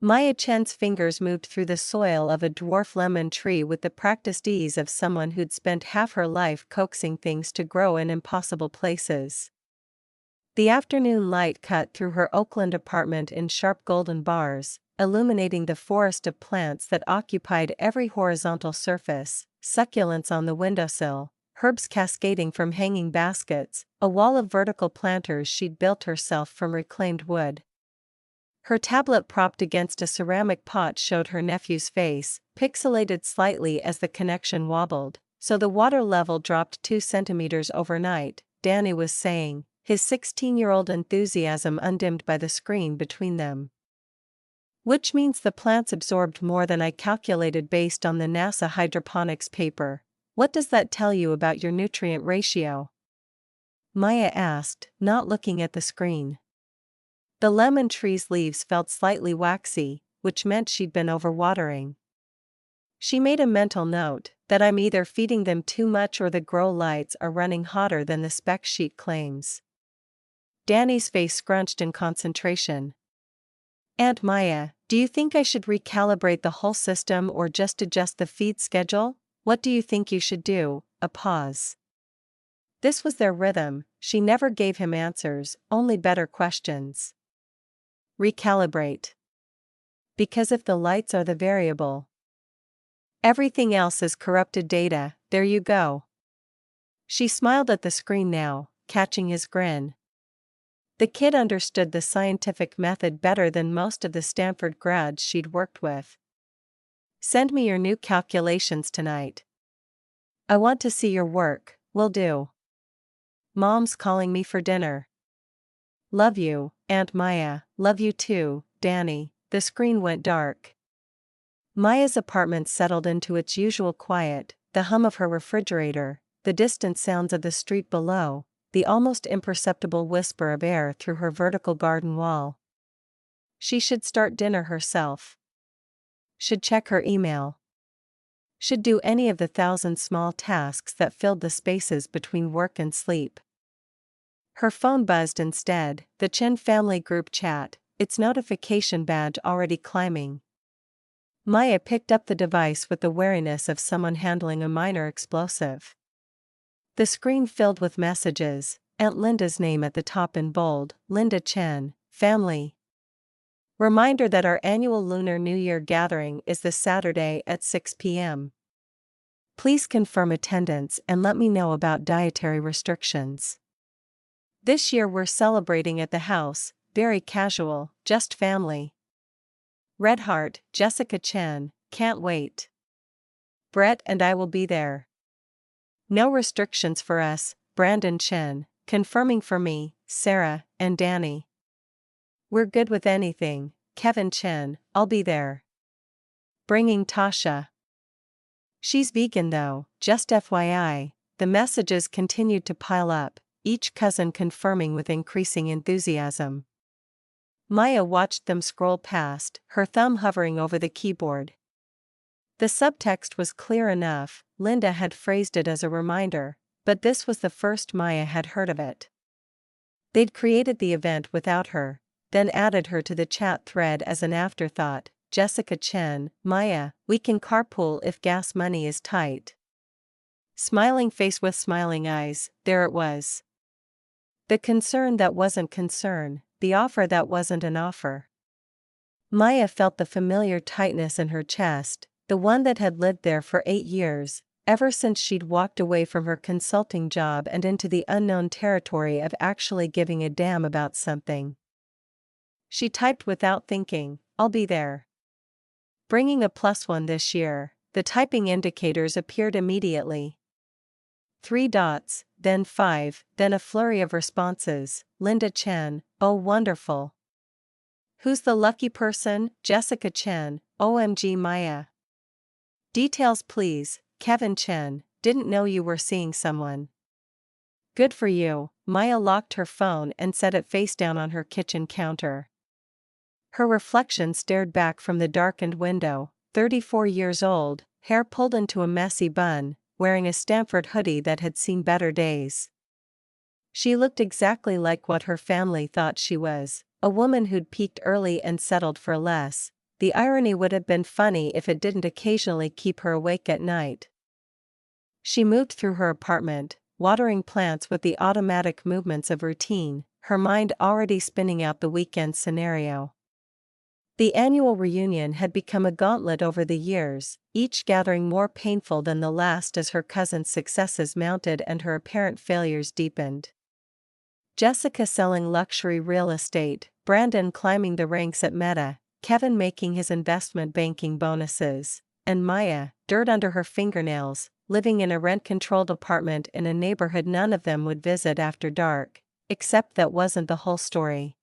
Maya Chen's fingers moved through the soil of a dwarf lemon tree with the practiced ease of someone who'd spent half her life coaxing things to grow in impossible places. The afternoon light cut through her Oakland apartment in sharp golden bars, illuminating the forest of plants that occupied every horizontal surface, succulents on the windowsill, herbs cascading from hanging baskets, a wall of vertical planters she'd built herself from reclaimed wood. Her tablet propped against a ceramic pot showed her nephew's face, pixelated slightly as the connection wobbled, so the water level dropped 2 centimeters overnight, Danny was saying, his 16-year-old enthusiasm undimmed by the screen between them. Which means the plants absorbed more than I calculated based on the NASA hydroponics paper. What does that tell you about your nutrient ratio? Maya asked, not looking at the screen. The lemon tree's leaves felt slightly waxy, which meant she'd been overwatering. She made a mental note that I'm either feeding them too much or the grow lights are running hotter than the spec sheet claims. Danny's face scrunched in concentration. Aunt Maya, do you think I should recalibrate the whole system or just adjust the feed schedule? What do you think you should do? A pause. This was their rhythm. She never gave him answers, only better questions. Recalibrate. Because if the lights are the variable, everything else is corrupted data. There you go. She smiled at the screen now, catching his grin. The kid understood the scientific method better than most of the Stanford grads she'd worked with. Send me your new calculations tonight. I want to see your work. Will do. Mom's calling me for dinner. Love you, Aunt Maya. Love you too, Danny. The screen went dark. Maya's apartment settled into its usual quiet, the hum of her refrigerator, the distant sounds of the street below, the almost imperceptible whisper of air through her vertical garden wall. She should start dinner herself. Should check her email. Should do any of the 1,000 small tasks that filled the spaces between work and sleep. Her phone buzzed instead, the Chen family group chat, its notification badge already climbing. Maya picked up the device with the wariness of someone handling a minor explosive. The screen filled with messages, Aunt Linda's name at the top in bold, Linda Chen, family. Reminder that our annual Lunar New Year gathering is this Saturday at 6 p.m. Please confirm attendance and let me know about dietary restrictions. This year we're celebrating at the house, very casual, just family. Red Heart, Jessica Chen, can't wait. Brett and I will be there. No restrictions for us, Brandon Chen, confirming for me, Sarah, and Danny. We're good with anything, Kevin Chen, I'll be there. Bringing Tasha. She's vegan though, just FYI. The messages continued to pile up, each cousin confirming with increasing enthusiasm. Maya watched them scroll past, her thumb hovering over the keyboard. The subtext was clear enough, Linda had phrased it as a reminder, but this was the first Maya had heard of it. They'd created the event without her, then added her to the chat thread as an afterthought. Jessica Chen, Maya, we can carpool if gas money is tight. Smiling face with smiling eyes, there it was. The concern that wasn't concern, the offer that wasn't an offer. Maya felt the familiar tightness in her chest, the one that had lived there for 8 years, ever since she'd walked away from her consulting job and into the unknown territory of actually giving a damn about something. She typed without thinking, I'll be there. Bringing a +1 this year, the typing indicators appeared immediately. 3 dots, then 5, then a flurry of responses. Linda Chen, oh wonderful. Who's the lucky person? Jessica Chen, OMG Maya. Details please, Kevin Chen, didn't know you were seeing someone. Good for you. Maya locked her phone and set it face down on her kitchen counter. Her reflection stared back from the darkened window, 34 years old, hair pulled into a messy bun, wearing a Stanford hoodie that had seen better days. She looked exactly like what her family thought she was, a woman who'd peaked early and settled for less, the irony would have been funny if it didn't occasionally keep her awake at night. She moved through her apartment, watering plants with the automatic movements of routine, her mind already spinning out the weekend scenario. The annual reunion had become a gauntlet over the years, each gathering more painful than the last as her cousin's successes mounted and her apparent failures deepened. Jessica selling luxury real estate, Brandon climbing the ranks at Meta, Kevin making his investment banking bonuses, and Maya, dirt under her fingernails, living in a rent-controlled apartment in a neighborhood none of them would visit after dark, except that wasn't the whole story.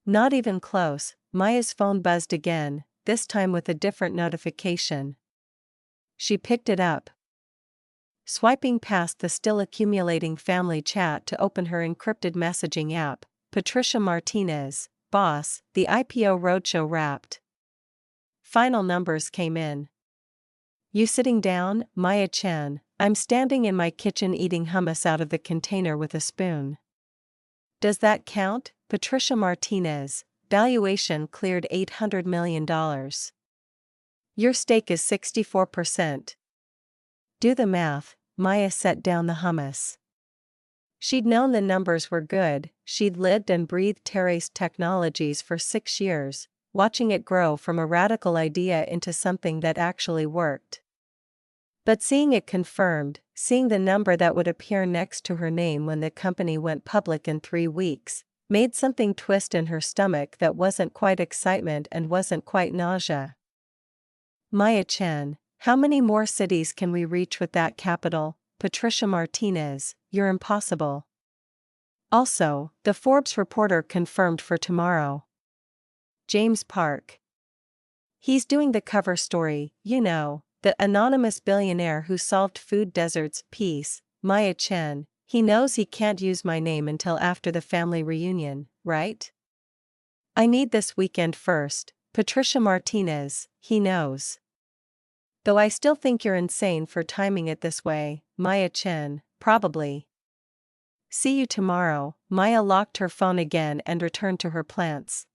Not even close. Maya's phone buzzed again, this time with a different notification. She picked it up, swiping past the still accumulating family chat to open her encrypted messaging app. Patricia Martinez, boss, the IPO roadshow wrapped. Final numbers came in. You sitting down, Maya Chen? I'm standing in my kitchen eating hummus out of the container with a spoon. Does that count? Patricia Martinez, valuation cleared $800 million. Your stake is 64%. Do the math. Maya set down the hummus. She'd known the numbers were good, she'd lived and breathed Terrace Technologies for 6 years, watching it grow from a radical idea into something that actually worked. But seeing it confirmed, seeing the number that would appear next to her name when the company went public in 3 weeks, made something twist in her stomach that wasn't quite excitement and wasn't quite nausea. Maya Chen, how many more cities can we reach with that capital? Patricia Martinez, you're impossible. Also, the Forbes reporter confirmed for tomorrow. James Park. He's doing the cover story, you know, the anonymous billionaire who solved food deserts piece. Maya Chen, he knows he can't use my name until after the family reunion, right? I need this weekend first. Patricia Martinez, he knows. Though I still think you're insane for timing it this way, Maya Chen, probably. See you tomorrow. Maya locked her phone again and returned to her plants.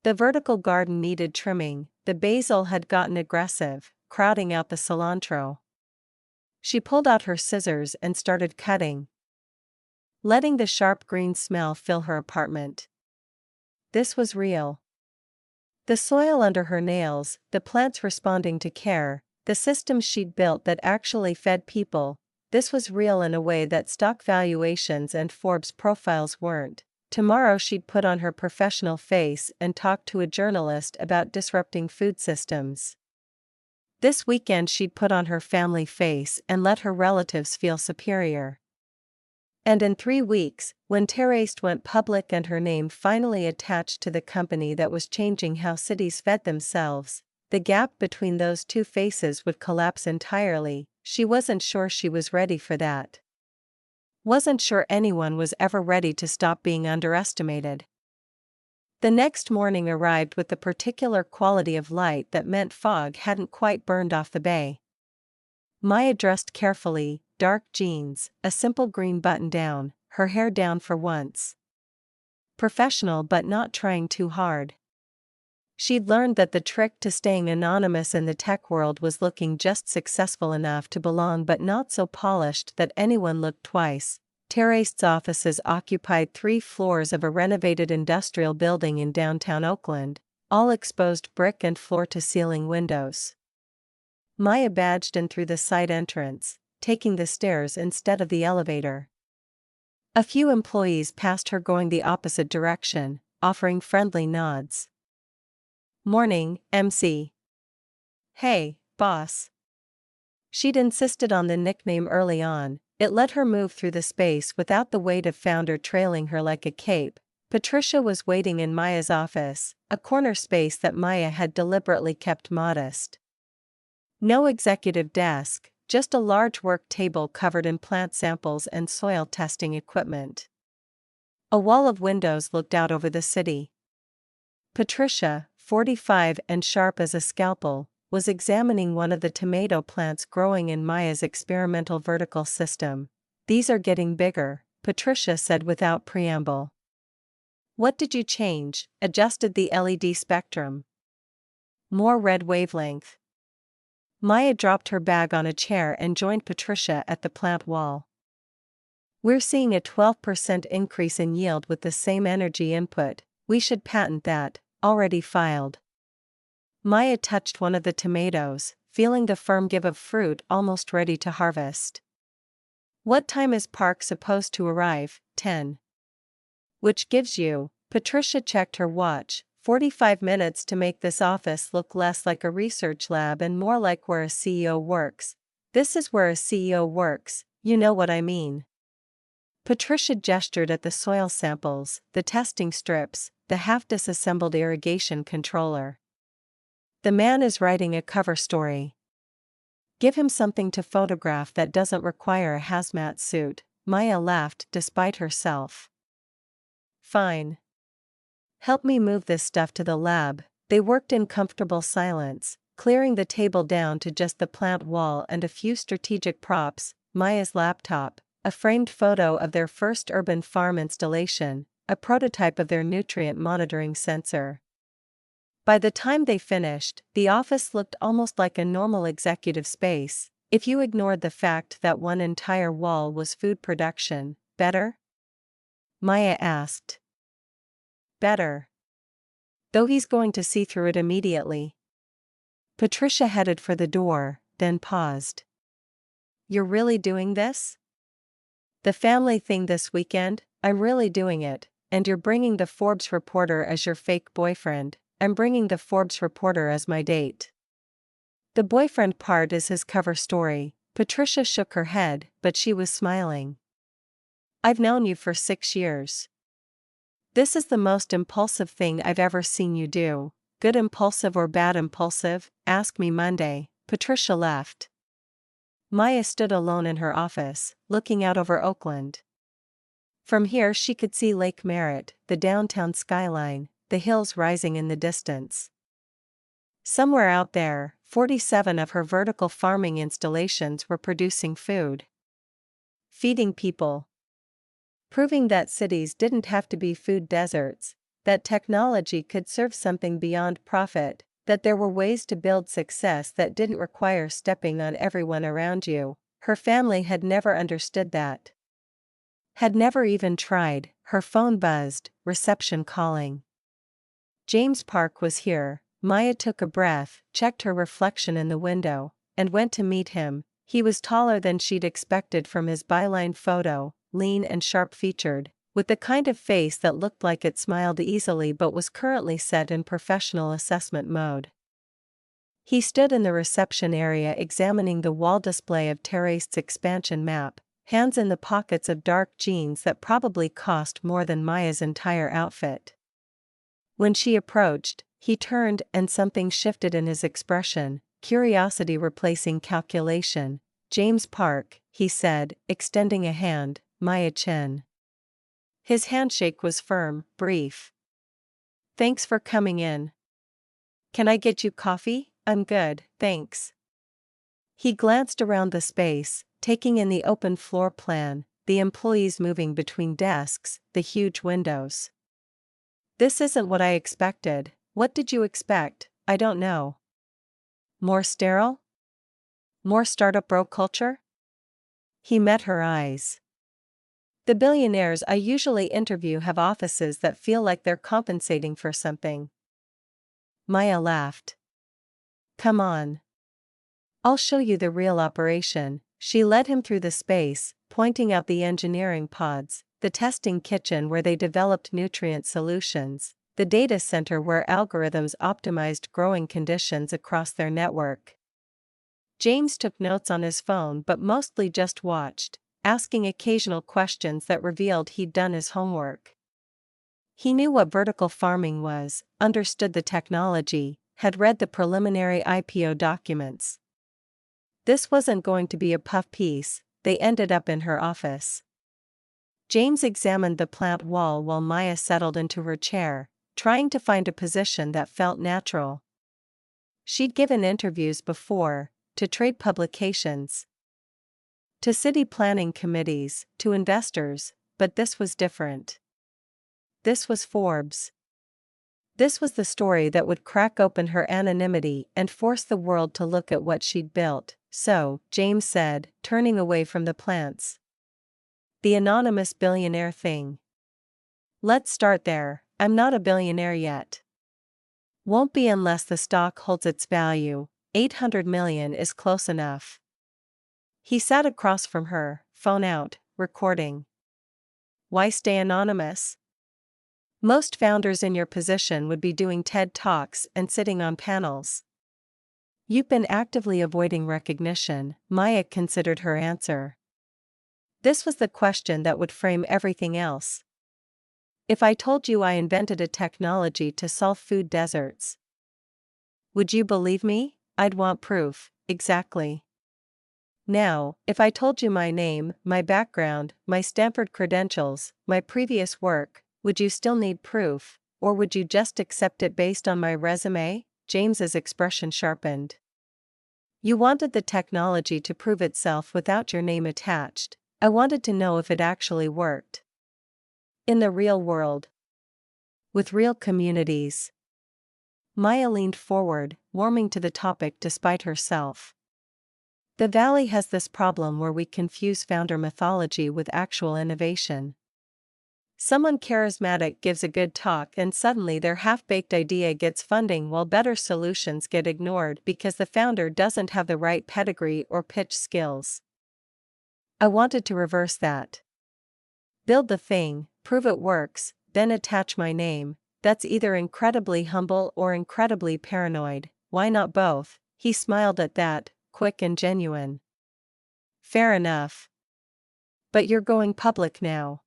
The vertical garden needed trimming, the basil had gotten aggressive, crowding out the cilantro. She pulled out her scissors and started cutting, letting the sharp green smell fill her apartment. This was real. The soil under her nails, the plants responding to care, the systems she'd built that actually fed people, this was real in a way that stock valuations and Forbes profiles weren't. Tomorrow she'd put on her professional face and talk to a journalist about disrupting food systems. This weekend she'd put on her family face and let her relatives feel superior. And in 3 weeks, when Terrace went public and her name finally attached to the company that was changing how cities fed themselves, the gap between those two faces would collapse entirely. She wasn't sure she was ready for that. Wasn't sure anyone was ever ready to stop being underestimated. The next morning arrived with the particular quality of light that meant fog hadn't quite burned off the bay. Maya dressed carefully, dark jeans, a simple green button-down, her hair down for once. Professional but not trying too hard. She'd learned that the trick to staying anonymous in the tech world was looking just successful enough to belong but not so polished that anyone looked twice. Terrace's offices occupied 3 floors of a renovated industrial building in downtown Oakland, all exposed brick and floor-to-ceiling windows. Maya badged in through the side entrance, taking the stairs instead of the elevator. A few employees passed her going the opposite direction, offering friendly nods. Morning, MC. Hey, boss. She'd insisted on the nickname early on, it let her move through the space without the weight of founder trailing her like a cape. Patricia was waiting in Maya's office, a corner space that Maya had deliberately kept modest. No executive desk, just a large work table covered in plant samples and soil testing equipment. A wall of windows looked out over the city. Patricia, 45 and sharp as a scalpel, was examining one of the tomato plants growing in Maya's experimental vertical system. These are getting bigger, Patricia said without preamble. What did you change? Adjusted the LED spectrum. More red wavelength. Maya dropped her bag on a chair and joined Patricia at the plant wall. We're seeing a 12% increase in yield with the same energy input. We should patent that. Already filed. Maya touched one of the tomatoes, feeling the firm give of fruit almost ready to harvest. What time is Park supposed to arrive? 10. Which gives you, Patricia checked her watch, 45 minutes to make this office look less like a research lab and more like where a CEO works. This is where a CEO works, you know what I mean. Patricia gestured at the soil samples, the testing strips, the half-disassembled irrigation controller. The man is writing a cover story. Give him something to photograph that doesn't require a hazmat suit. Maya laughed despite herself. Fine. Help me move this stuff to the lab. They worked in comfortable silence, clearing the table down to just the plant wall and a few strategic props, Maya's laptop, a framed photo of their first urban farm installation, a prototype of their nutrient monitoring sensor. By the time they finished, the office looked almost like a normal executive space, if you ignored the fact that one entire wall was food production. Better? Maya asked. Better. Though he's going to see through it immediately. Patricia headed for the door, then paused. You're really doing this? The family thing this weekend? I'm really doing it, and you're bringing the Forbes reporter as your fake boyfriend. I'm bringing the Forbes reporter as my date. The boyfriend part is his cover story. Patricia shook her head, but she was smiling. I've known you for 6 years. This is the most impulsive thing I've ever seen you do. Good impulsive or bad impulsive? Ask me Monday. Patricia left. Maya stood alone in her office, looking out over Oakland. From here she could see Lake Merritt, the downtown skyline, the hills rising in the distance. Somewhere out there, 47 of her vertical farming installations were producing food. Feeding people. Proving that cities didn't have to be food deserts, that technology could serve something beyond profit, that there were ways to build success that didn't require stepping on everyone around you. Her family had never understood that. Had never even tried. Her phone buzzed, reception calling. James Park was here. Maya took a breath, checked her reflection in the window, and went to meet him. He was taller than she'd expected from his byline photo, lean and sharp-featured, with the kind of face that looked like it smiled easily but was currently set in professional assessment mode. He stood in the reception area examining the wall display of Terrace's expansion map, hands in the pockets of dark jeans that probably cost more than Maya's entire outfit. When she approached, he turned and something shifted in his expression, curiosity replacing calculation. James Park, he said, extending a hand. Maya chin. His handshake was firm, brief. Thanks for coming in. Can I get you coffee? I'm good, thanks. He glanced around the space, taking in the open floor plan, the employees moving between desks, the huge windows. This isn't what I expected. What did you expect? I don't know. More sterile? More startup bro culture? He met her eyes. The billionaires I usually interview have offices that feel like they're compensating for something. Maya laughed. Come on. I'll show you the real operation. She led him through the space, pointing out the engineering pods, the testing kitchen where they developed nutrient solutions, the data center where algorithms optimized growing conditions across their network. James took notes on his phone but mostly just watched, asking occasional questions that revealed he'd done his homework. He knew what vertical farming was, understood the technology, had read the preliminary IPO documents. This wasn't going to be a puff piece. They ended up in her office. James examined the plant wall while Maya settled into her chair, trying to find a position that felt natural. She'd given interviews before, to trade publications, to city planning committees, to investors, but this was different. This was Forbes. This was the story that would crack open her anonymity and force the world to look at what she'd built. So, James said, turning away from the plants. The anonymous billionaire thing. Let's start there. I'm not a billionaire yet. Won't be unless the stock holds its value. 800 million is close enough. He sat across from her, phone out, recording. Why stay anonymous? Most founders in your position would be doing TED Talks and sitting on panels. You've been actively avoiding recognition, Maya considered her answer. This was the question that would frame everything else. If I told you I invented a technology to solve food deserts, would you believe me? I'd want proof, exactly. Now, if I told you my name, my background, my Stanford credentials, my previous work, would you still need proof, or would you just accept it based on my resume? James's expression sharpened. You wanted the technology to prove itself without your name attached. I wanted to know if it actually worked. In the real world. With real communities. Maya leaned forward, warming to the topic despite herself. The Valley has this problem where we confuse founder mythology with actual innovation. Someone charismatic gives a good talk and suddenly their half-baked idea gets funding while better solutions get ignored because the founder doesn't have the right pedigree or pitch skills. I wanted to reverse that. Build the thing, prove it works, then attach my name. That's either incredibly humble or incredibly paranoid. Why not both? He smiled at that, quick and genuine. Fair enough. But you're going public now.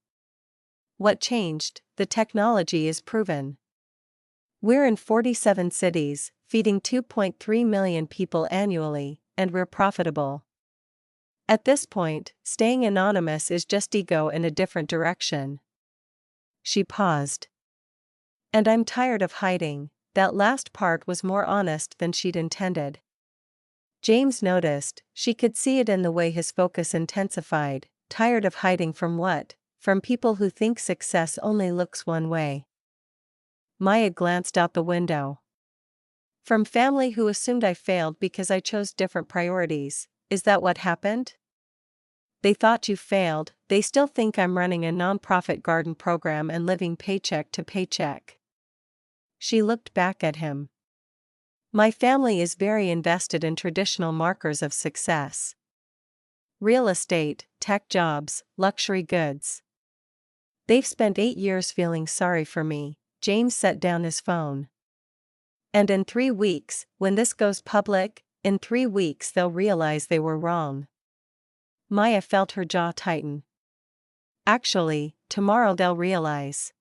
What changed? The technology is proven. We're in 47 cities, feeding 2.3 million people annually, and we're profitable. At this point, staying anonymous is just ego in a different direction. She paused. And I'm tired of hiding. That last part was more honest than she'd intended. James noticed, she could see it in the way his focus intensified. Tired of hiding from what? From people who think success only looks one way. Maya glanced out the window. From family who assumed I failed because I chose different priorities. Is that what happened? They thought you failed. They still think I'm running a nonprofit garden program and living paycheck to paycheck. She looked back at him. My family is very invested in traditional markers of success. Real estate, tech jobs, luxury goods. They've spent 8 years feeling sorry for me. James set down his phone. And in 3 weeks, when this goes public, in 3 weeks they'll realize they were wrong. Maya felt her jaw tighten. Actually, tomorrow they'll realize.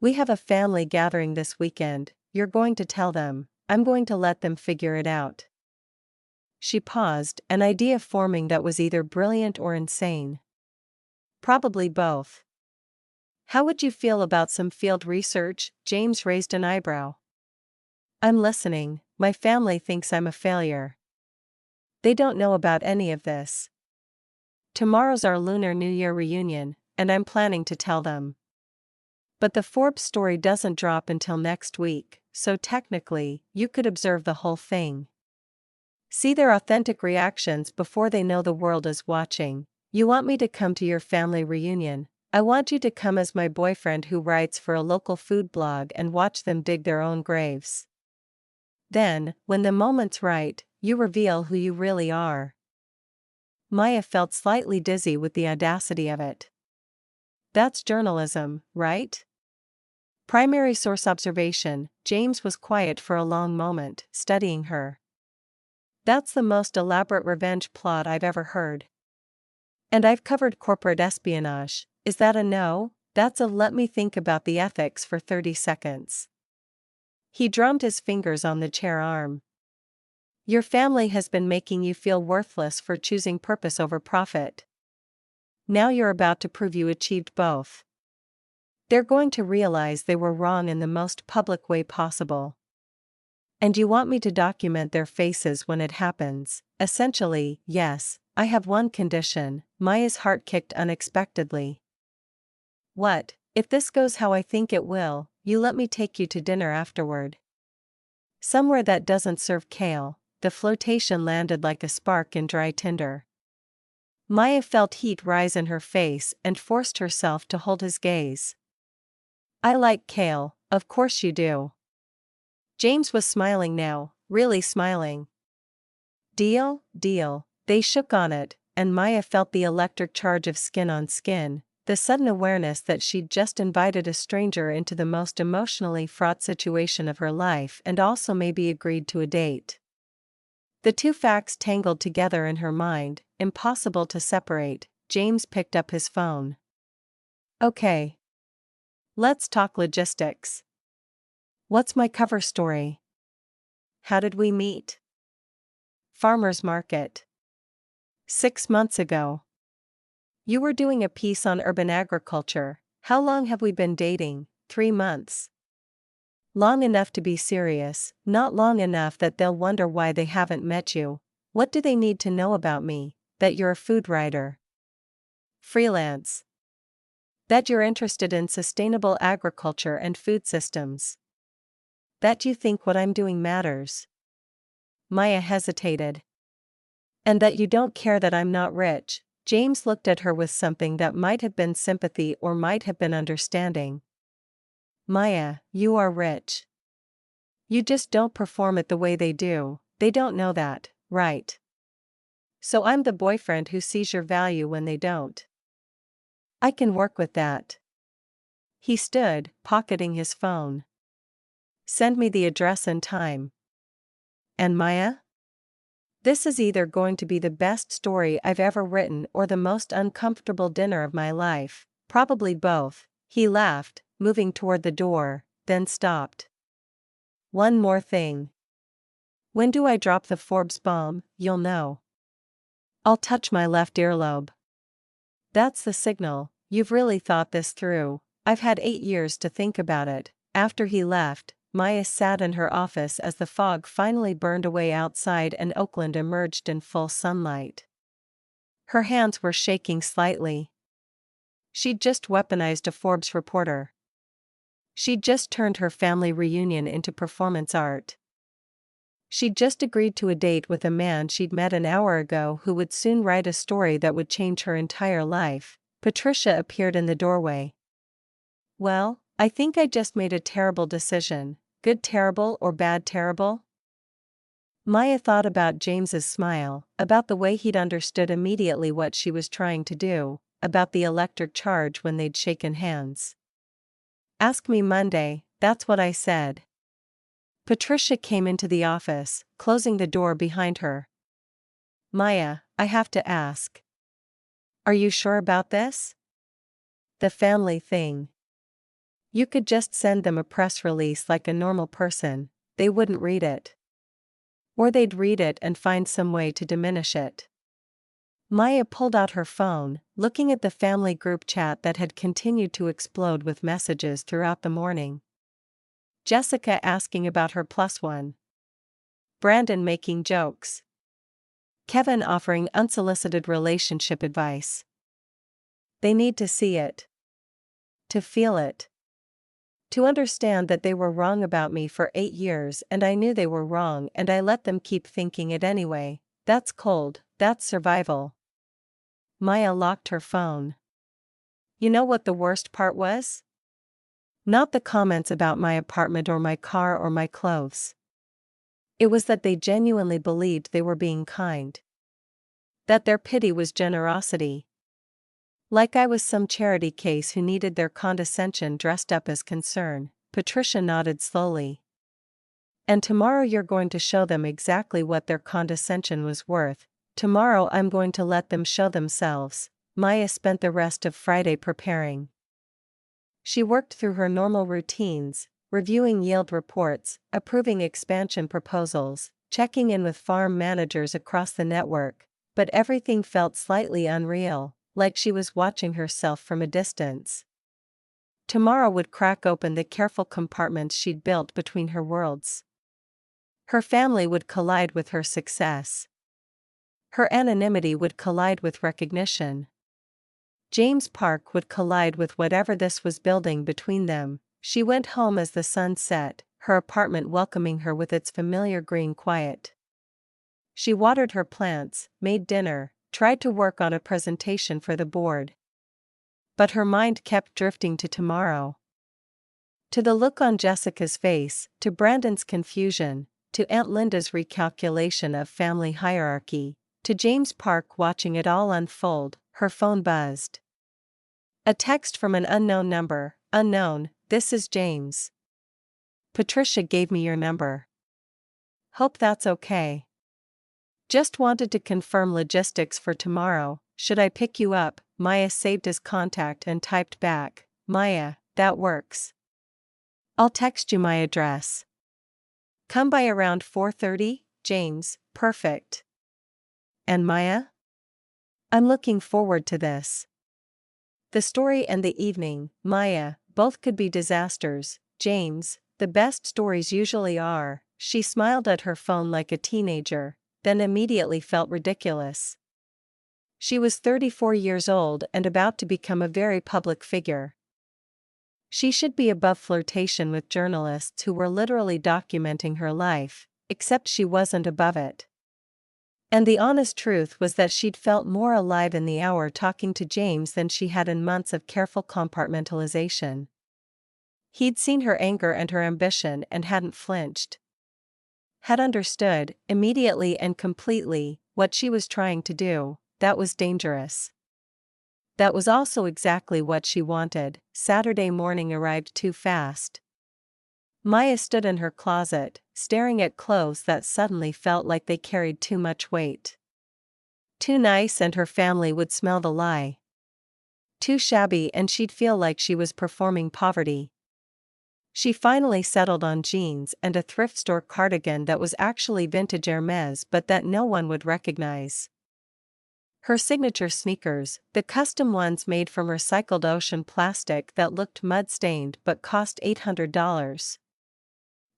We have a family gathering this weekend. You're going to tell them. I'm going to let them figure it out. She paused, an idea forming that was either brilliant or insane. Probably both. How would you feel about some field research? James raised an eyebrow. I'm listening. My family thinks I'm a failure. They don't know about any of this. Tomorrow's our Lunar New Year reunion, and I'm planning to tell them. But the Forbes story doesn't drop until next week, so technically, you could observe the whole thing. See their authentic reactions before they know the world is watching. You want me to come to your family reunion? I want you to come as my boyfriend who writes for a local food blog and watch them dig their own graves. Then, when the moment's right, you reveal who you really are. Maya felt slightly dizzy with the audacity of it. That's journalism, right? Primary source observation. James was quiet for a long moment, studying her. That's the most elaborate revenge plot I've ever heard. And I've covered corporate espionage. Is that a no? That's a let me think about the ethics for 30 seconds. He drummed his fingers on the chair arm. Your family has been making you feel worthless for choosing purpose over profit. Now you're about to prove you achieved both. They're going to realize they were wrong in the most public way possible. And you want me to document their faces when it happens? Essentially, yes. I have one condition. Maya's heart kicked unexpectedly. What? If this goes how I think it will, you let me take you to dinner afterward. Somewhere that doesn't serve kale. The flotation landed like a spark in dry tinder. Maya felt heat rise in her face and forced herself to hold his gaze. I like kale, of course you do. James was smiling now, really smiling. Deal, deal. They shook on it, and Maya felt the electric charge of skin on skin, the sudden awareness that she'd just invited a stranger into the most emotionally fraught situation of her life and also maybe agreed to a date. The two facts tangled together in her mind, impossible to separate. James picked up his phone. Okay. Let's talk logistics. What's my cover story? How did we meet? Farmer's market. 6 months ago. You were doing a piece on urban agriculture. How long have we been dating? 3 months. Long enough to be serious, not long enough that they'll wonder why they haven't met you. What do they need to know about me? That you're a food writer. Freelance. That you're interested in sustainable agriculture and food systems. That you think what I'm doing matters. Maya hesitated. And that you don't care that I'm not rich. James looked at her with something that might have been sympathy or might have been understanding. Maya, you are rich. You just don't perform it the way they do. They don't know that, right? So I'm the boyfriend who sees your value when they don't. I can work with that. He stood, pocketing his phone. Send me the address and time. And Maya? This is either going to be the best story I've ever written or the most uncomfortable dinner of my life, probably both. He laughed, moving toward the door, then stopped. One more thing. When do I drop the Forbes bomb? You'll know. I'll touch my left earlobe. That's the signal. You've really thought this through. I've had 8 years to think about it. After he left, Maya sat in her office as the fog finally burned away outside and Oakland emerged in full sunlight. Her hands were shaking slightly. She'd just weaponized a Forbes reporter. She'd just turned her family reunion into performance art. She'd just agreed to a date with a man she'd met an hour ago who would soon write a story that would change her entire life. Patricia appeared in the doorway. Well, I think I just made a terrible decision. Good terrible or bad terrible? Maya thought about James's smile, about the way he'd understood immediately what she was trying to do, about the electric charge when they'd shaken hands. Ask me Monday, that's what I said. Patricia came into the office, closing the door behind her. Maya, I have to ask. Are you sure about this? The family thing. You could just send them a press release like a normal person, they wouldn't read it. Or they'd read it and find some way to diminish it. Maya pulled out her phone, looking at the family group chat that had continued to explode with messages throughout the morning. Jessica asking about her +1. Brandon making jokes. Kevin offering unsolicited relationship advice. They need to see it. To feel it. To understand that they were wrong about me for 8 years and I knew they were wrong and I let them keep thinking it anyway. That's cold, that's survival. Maya locked her phone. You know what the worst part was? Not the comments about my apartment or my car or my clothes. It was that they genuinely believed they were being kind. That their pity was generosity. Like I was some charity case who needed their condescension dressed up as concern. Patricia nodded slowly. And tomorrow you're going to show them exactly what their condescension was worth. Tomorrow I'm going to let them show themselves. Maya spent the rest of Friday preparing. She worked through her normal routines, reviewing yield reports, approving expansion proposals, checking in with farm managers across the network, but everything felt slightly unreal, like she was watching herself from a distance. Tomorrow would crack open the careful compartments she'd built between her worlds. Her family would collide with her success. Her anonymity would collide with recognition. James Park would collide with whatever this was building between them. She went home as the sun set, her apartment welcoming her with its familiar green quiet. She watered her plants, made dinner, tried to work on a presentation for the board. But her mind kept drifting to tomorrow. To the look on Jessica's face, to Brandon's confusion, to Aunt Linda's recalculation of family hierarchy, to James Park watching it all unfold, her phone buzzed. A text from an unknown number. Unknown, this is James. Patricia gave me your number. Hope that's okay. Just wanted to confirm logistics for tomorrow. Should I pick you up? Maya saved his contact and typed back, Maya, that works. I'll text you my address. Come by around 4:30, James, perfect. And Maya? I'm looking forward to this. The story and the evening, Maya, both could be disasters, James, the best stories usually are. She smiled at her phone like a teenager, then immediately felt ridiculous. She was 34 years old and about to become a very public figure. She should be above flirtation with journalists who were literally documenting her life, except she wasn't above it. And the honest truth was that she'd felt more alive in the hour talking to James than she had in months of careful compartmentalization. He'd seen her anger and her ambition and hadn't flinched. Had understood, immediately and completely, what she was trying to do. That was dangerous. That was also exactly what she wanted. Saturday morning arrived too fast. Maya stood in her closet, staring at clothes that suddenly felt like they carried too much weight. Too nice and her family would smell the lie. Too shabby and she'd feel like she was performing poverty. She finally settled on jeans and a thrift store cardigan that was actually vintage Hermes but that no one would recognize. Her signature sneakers, the custom ones made from recycled ocean plastic that looked mud-stained but cost $800.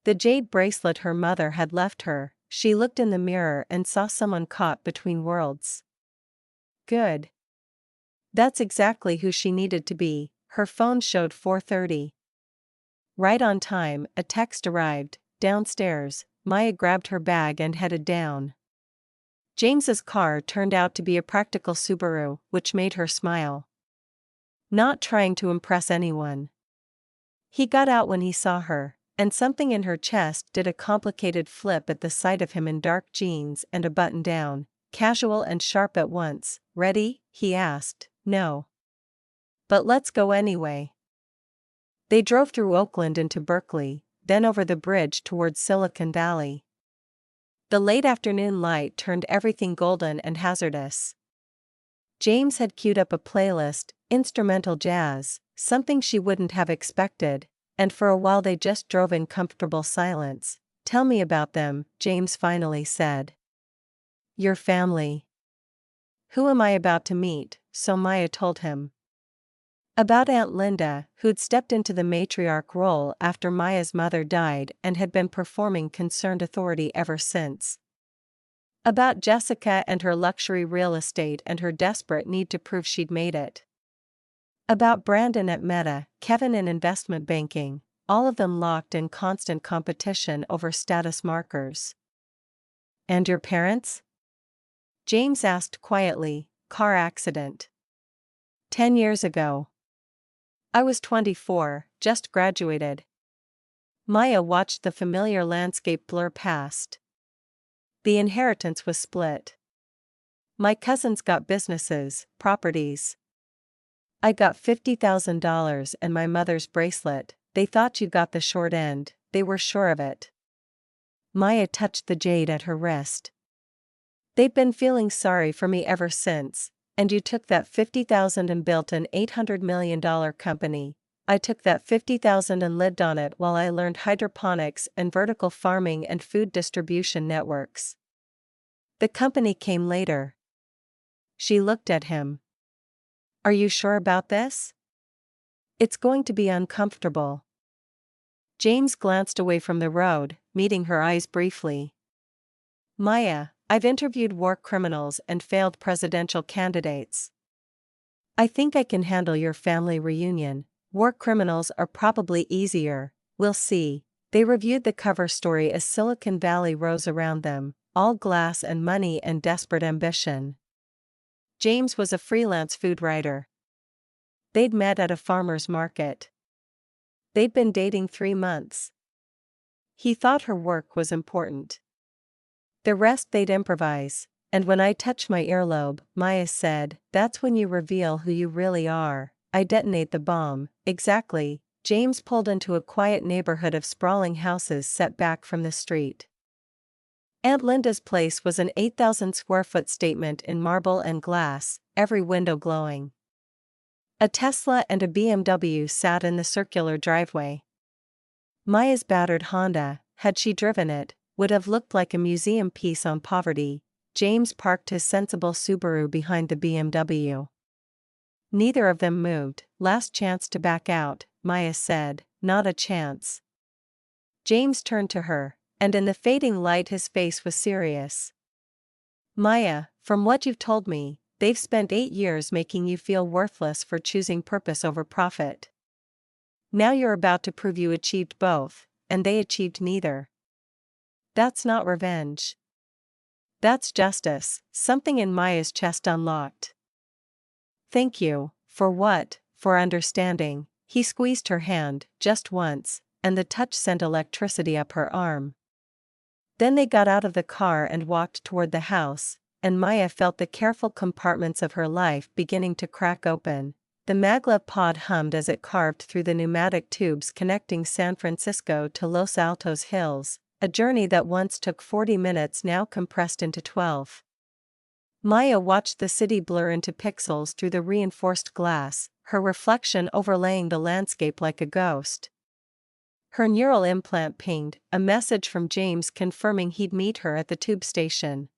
The jade bracelet her mother had left her. She looked in the mirror and saw someone caught between worlds. Good. That's exactly who she needed to be. Her phone showed 4:30. Right on time, a text arrived. Downstairs, Maya grabbed her bag and headed down. James's car turned out to be a practical Subaru, which made her smile. Not trying to impress anyone. He got out when he saw her, and something in her chest did a complicated flip at the sight of him in dark jeans and a button-down, casual and sharp at once. Ready? He asked. No. But let's go anyway. They drove through Oakland into Berkeley, then over the bridge towards Silicon Valley. The late afternoon light turned everything golden and hazardous. James had queued up a playlist, instrumental jazz, something she wouldn't have expected, and for a while they just drove in comfortable silence. Tell me about them, James finally said. Your family. Who am I about to meet? So Maya told him. About Aunt Linda, who'd stepped into the matriarch role after Maya's mother died and had been performing concerned authority ever since. About Jessica and her luxury real estate and her desperate need to prove she'd made it. About Brandon at Meta, Kevin in investment banking, all of them locked in constant competition over status markers. And your parents? James asked quietly. Car accident. 10 years ago. I was 24, just graduated. Maya watched the familiar landscape blur past. The inheritance was split. My cousins got businesses, properties. I got $50,000 and my mother's bracelet. They thought you got the short end, they were sure of it. Maya touched the jade at her wrist. They've been feeling sorry for me ever since. And you took that $50,000 and built an $800 million company. I took that $50,000 and lived on it while I learned hydroponics and vertical farming and food distribution networks. The company came later. She looked at him. Are you sure about this? It's going to be uncomfortable. James glanced away from the road, meeting her eyes briefly. Maya, I've interviewed war criminals and failed presidential candidates. I think I can handle your family reunion. War criminals are probably easier, we'll see. They reviewed the cover story as Silicon Valley rose around them, all glass and money and desperate ambition. James was a freelance food writer. They'd met at a farmer's market. They'd been dating 3 months. He thought her work was important. The rest they'd improvise. And when I touch my earlobe, Maya said, that's when you reveal who you really are. I detonate the bomb. Exactly. James pulled into a quiet neighborhood of sprawling houses set back from the street. Aunt Linda's place was an 8,000 square foot statement in marble and glass, every window glowing. A Tesla and a BMW sat in the circular driveway. Maya's battered Honda, had she driven it, would have looked like a museum piece on poverty. James parked his sensible Subaru behind the BMW. Neither of them moved. Last chance to back out, Maya said. Not a chance. James turned to her, and in the fading light his face was serious. Maya, from what you've told me, they've spent 8 years making you feel worthless for choosing purpose over profit. Now you're about to prove you achieved both, and they achieved neither. That's not revenge. That's justice. Something in Maya's chest unlocked. Thank you. For what? For understanding. He squeezed her hand, just once, and the touch sent electricity up her arm. Then they got out of the car and walked toward the house, and Maya felt the careful compartments of her life beginning to crack open. The maglev pod hummed as it carved through the pneumatic tubes connecting San Francisco to Los Altos Hills, a journey that once took 40 minutes now compressed into 12. Maya watched the city blur into pixels through the reinforced glass, her reflection overlaying the landscape like a ghost. Her neural implant pinged, a message from James confirming he'd meet her at the tube station.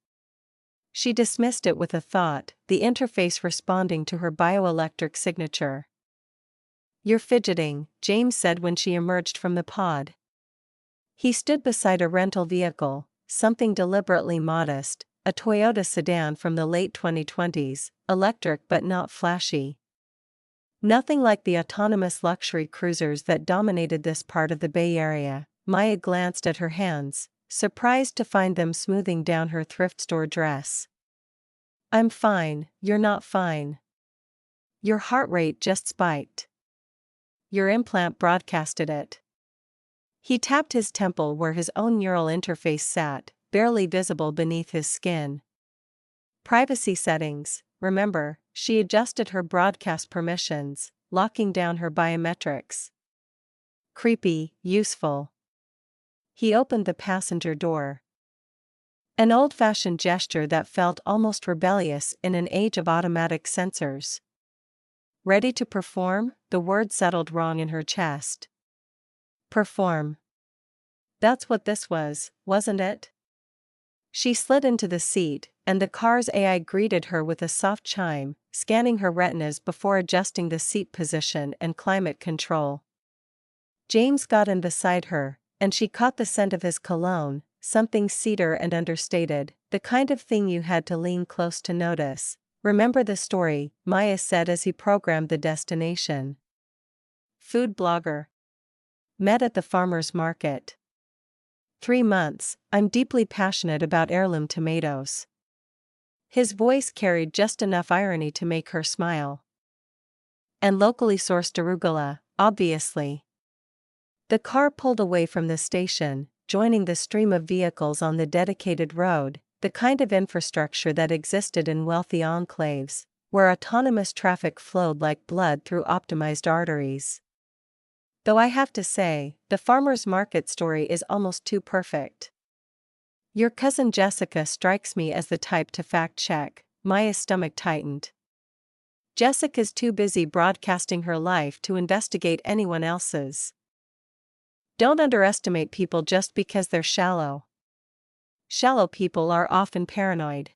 She dismissed it with a thought, the interface responding to her bioelectric signature. You're fidgeting, James said when she emerged from the pod. He stood beside a rental vehicle, something deliberately modest, a Toyota sedan from the late 2020s, electric but not flashy. Nothing like the autonomous luxury cruisers that dominated this part of the Bay Area. Maya glanced at her hands, surprised to find them smoothing down her thrift store dress. I'm fine, you're not fine. Your heart rate just spiked. Your implant broadcasted it. He tapped his temple where his own neural interface sat, barely visible beneath his skin. Privacy settings, remember, she adjusted her broadcast permissions, locking down her biometrics. Creepy, useful. He opened the passenger door. An old-fashioned gesture that felt almost rebellious in an age of automatic sensors. Ready to perform? The word settled wrong in her chest. Perform. That's what this was, wasn't it? She slid into the seat, and the car's AI greeted her with a soft chime, scanning her retinas before adjusting the seat position and climate control. James got in beside her, and she caught the scent of his cologne, something cedar and understated, the kind of thing you had to lean close to notice. Remember the story, Maya said as he programmed the destination. Food blogger. Met at the farmer's market. 3 months, I'm deeply passionate about heirloom tomatoes. His voice carried just enough irony to make her smile. And locally sourced arugula, obviously. The car pulled away from the station, joining the stream of vehicles on the dedicated road, the kind of infrastructure that existed in wealthy enclaves, where autonomous traffic flowed like blood through optimized arteries. Though I have to say, the farmer's market story is almost too perfect. Your cousin Jessica strikes me as the type to fact-check. Maya's stomach tightened. Jessica's too busy broadcasting her life to investigate anyone else's. Don't underestimate people just because they're shallow. Shallow people are often paranoid.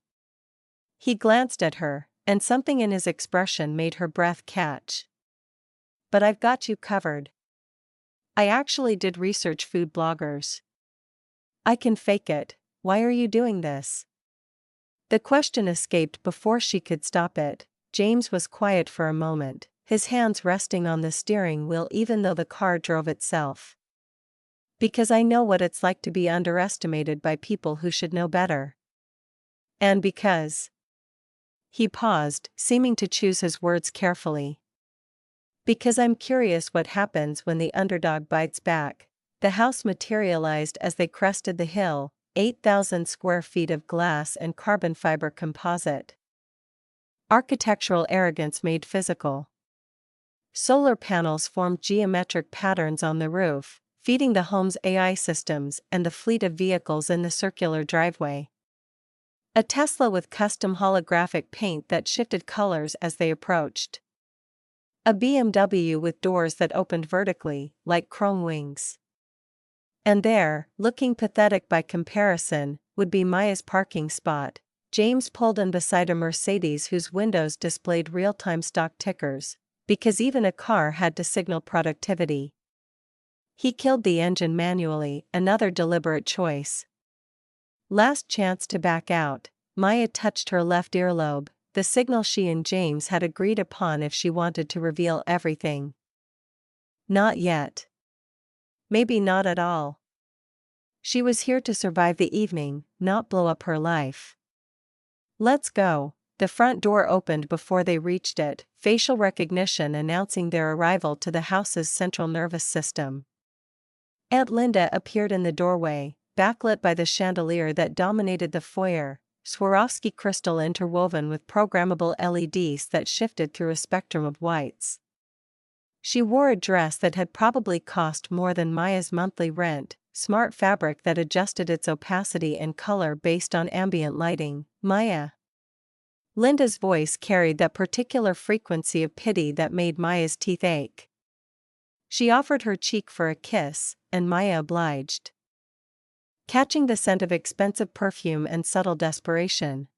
He glanced at her, and something in his expression made her breath catch. But I've got you covered. I actually did research food bloggers. I can fake it. Why are you doing this? The question escaped before she could stop it. James was quiet for a moment, his hands resting on the steering wheel even though the car drove itself. Because I know what it's like to be underestimated by people who should know better. And because. He paused, seeming to choose his words carefully. Because I'm curious what happens when the underdog bites back. The house materialized as they crested the hill, 8,000 square feet of glass and carbon fiber composite. Architectural arrogance made physical. Solar panels formed geometric patterns on the roof, feeding the home's AI systems and the fleet of vehicles in the circular driveway. A Tesla with custom holographic paint that shifted colors as they approached. A BMW with doors that opened vertically, like chrome wings. And there, looking pathetic by comparison, would be Maya's parking spot. James pulled in beside a Mercedes whose windows displayed real-time stock tickers, because even a car had to signal productivity. He killed the engine manually, another deliberate choice. Last chance to back out, Maya touched her left earlobe, the signal she and James had agreed upon if she wanted to reveal everything. Not yet. Maybe not at all. She was here to survive the evening, not blow up her life. Let's go. The front door opened before they reached it, facial recognition announcing their arrival to the house's central nervous system. Aunt Linda appeared in the doorway, backlit by the chandelier that dominated the foyer, Swarovski crystal interwoven with programmable LEDs that shifted through a spectrum of whites. She wore a dress that had probably cost more than Maya's monthly rent, smart fabric that adjusted its opacity and color based on ambient lighting. Maya. Linda's voice carried that particular frequency of pity that made Maya's teeth ache. She offered her cheek for a kiss, and Maya obliged. Catching the scent of expensive perfume and subtle desperation.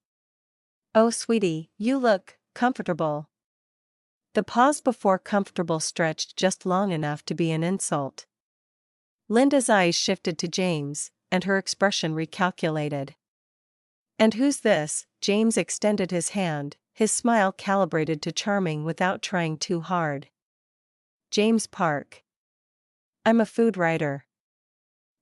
"Oh sweetie, you look comfortable." The pause before comfortable stretched just long enough to be an insult. Linda's eyes shifted to James, and her expression recalculated. "And who's this?" James extended his hand, his smile calibrated to charming without trying too hard. "James Park. I'm a food writer."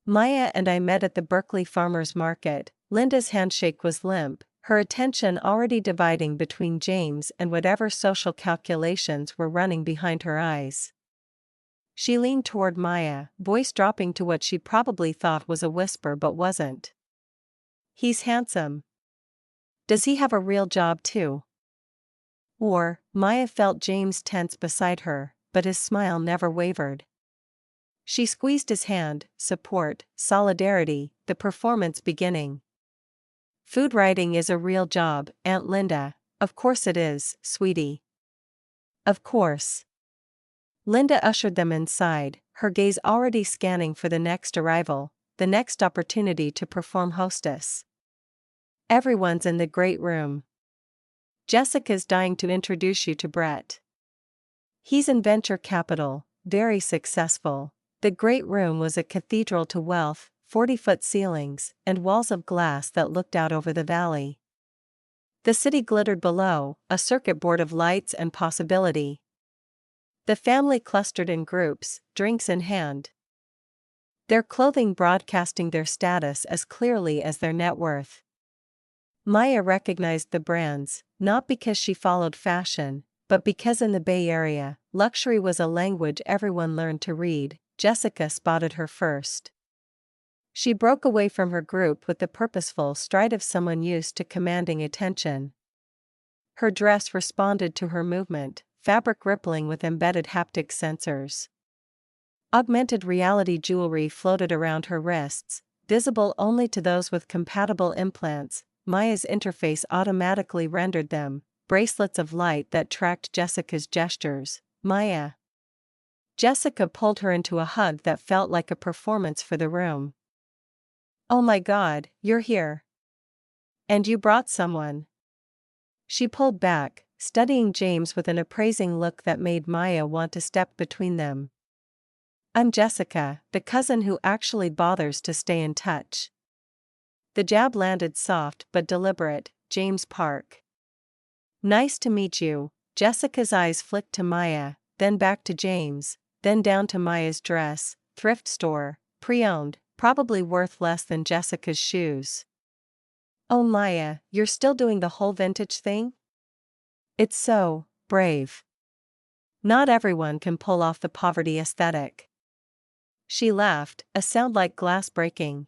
Maya and I met at the Berkeley Farmers Market. Linda's handshake was limp, her attention already dividing between James and whatever social calculations were running behind her eyes. She leaned toward Maya, voice dropping to what she probably thought was a whisper but wasn't. "He's handsome. Does he have a real job too?" Or, Maya felt James tense beside her, but his smile never wavered. She squeezed his hand, support, solidarity, the performance beginning. "Food writing is a real job, Aunt Linda." "Of course it is, sweetie." "Of course." Linda ushered them inside, her gaze already scanning for the next arrival, the next opportunity to perform hostess. "Everyone's in the great room. Jessica's dying to introduce you to Brett. He's in venture capital, very successful." The great room was a cathedral to wealth, 40-foot ceilings, and walls of glass that looked out over the valley. The city glittered below, a circuit board of lights and possibility. The family clustered in groups, drinks in hand. Their clothing broadcasting their status as clearly as their net worth. Maya recognized the brands, not because she followed fashion, but because in the Bay Area, luxury was a language everyone learned to read. Jessica spotted her first. She broke away from her group with the purposeful stride of someone used to commanding attention. Her dress responded to her movement, fabric rippling with embedded haptic sensors. Augmented reality jewelry floated around her wrists, visible only to those with compatible implants. Maya's interface automatically rendered them, bracelets of light that tracked Jessica's gestures. "Maya." Jessica pulled her into a hug that felt like a performance for the room. "Oh my God, you're here. And you brought someone." She pulled back, studying James with an appraising look that made Maya want to step between them. "I'm Jessica, the cousin who actually bothers to stay in touch." The jab landed soft but deliberate. "James Park. Nice to meet you." Jessica's eyes flicked to Maya, then back to James, then down to Maya's dress, thrift store, pre-owned, probably worth less than Jessica's shoes. Oh Maya, you're still doing the whole vintage thing? It's so brave. Not everyone can pull off the poverty aesthetic. She laughed, a sound like glass breaking.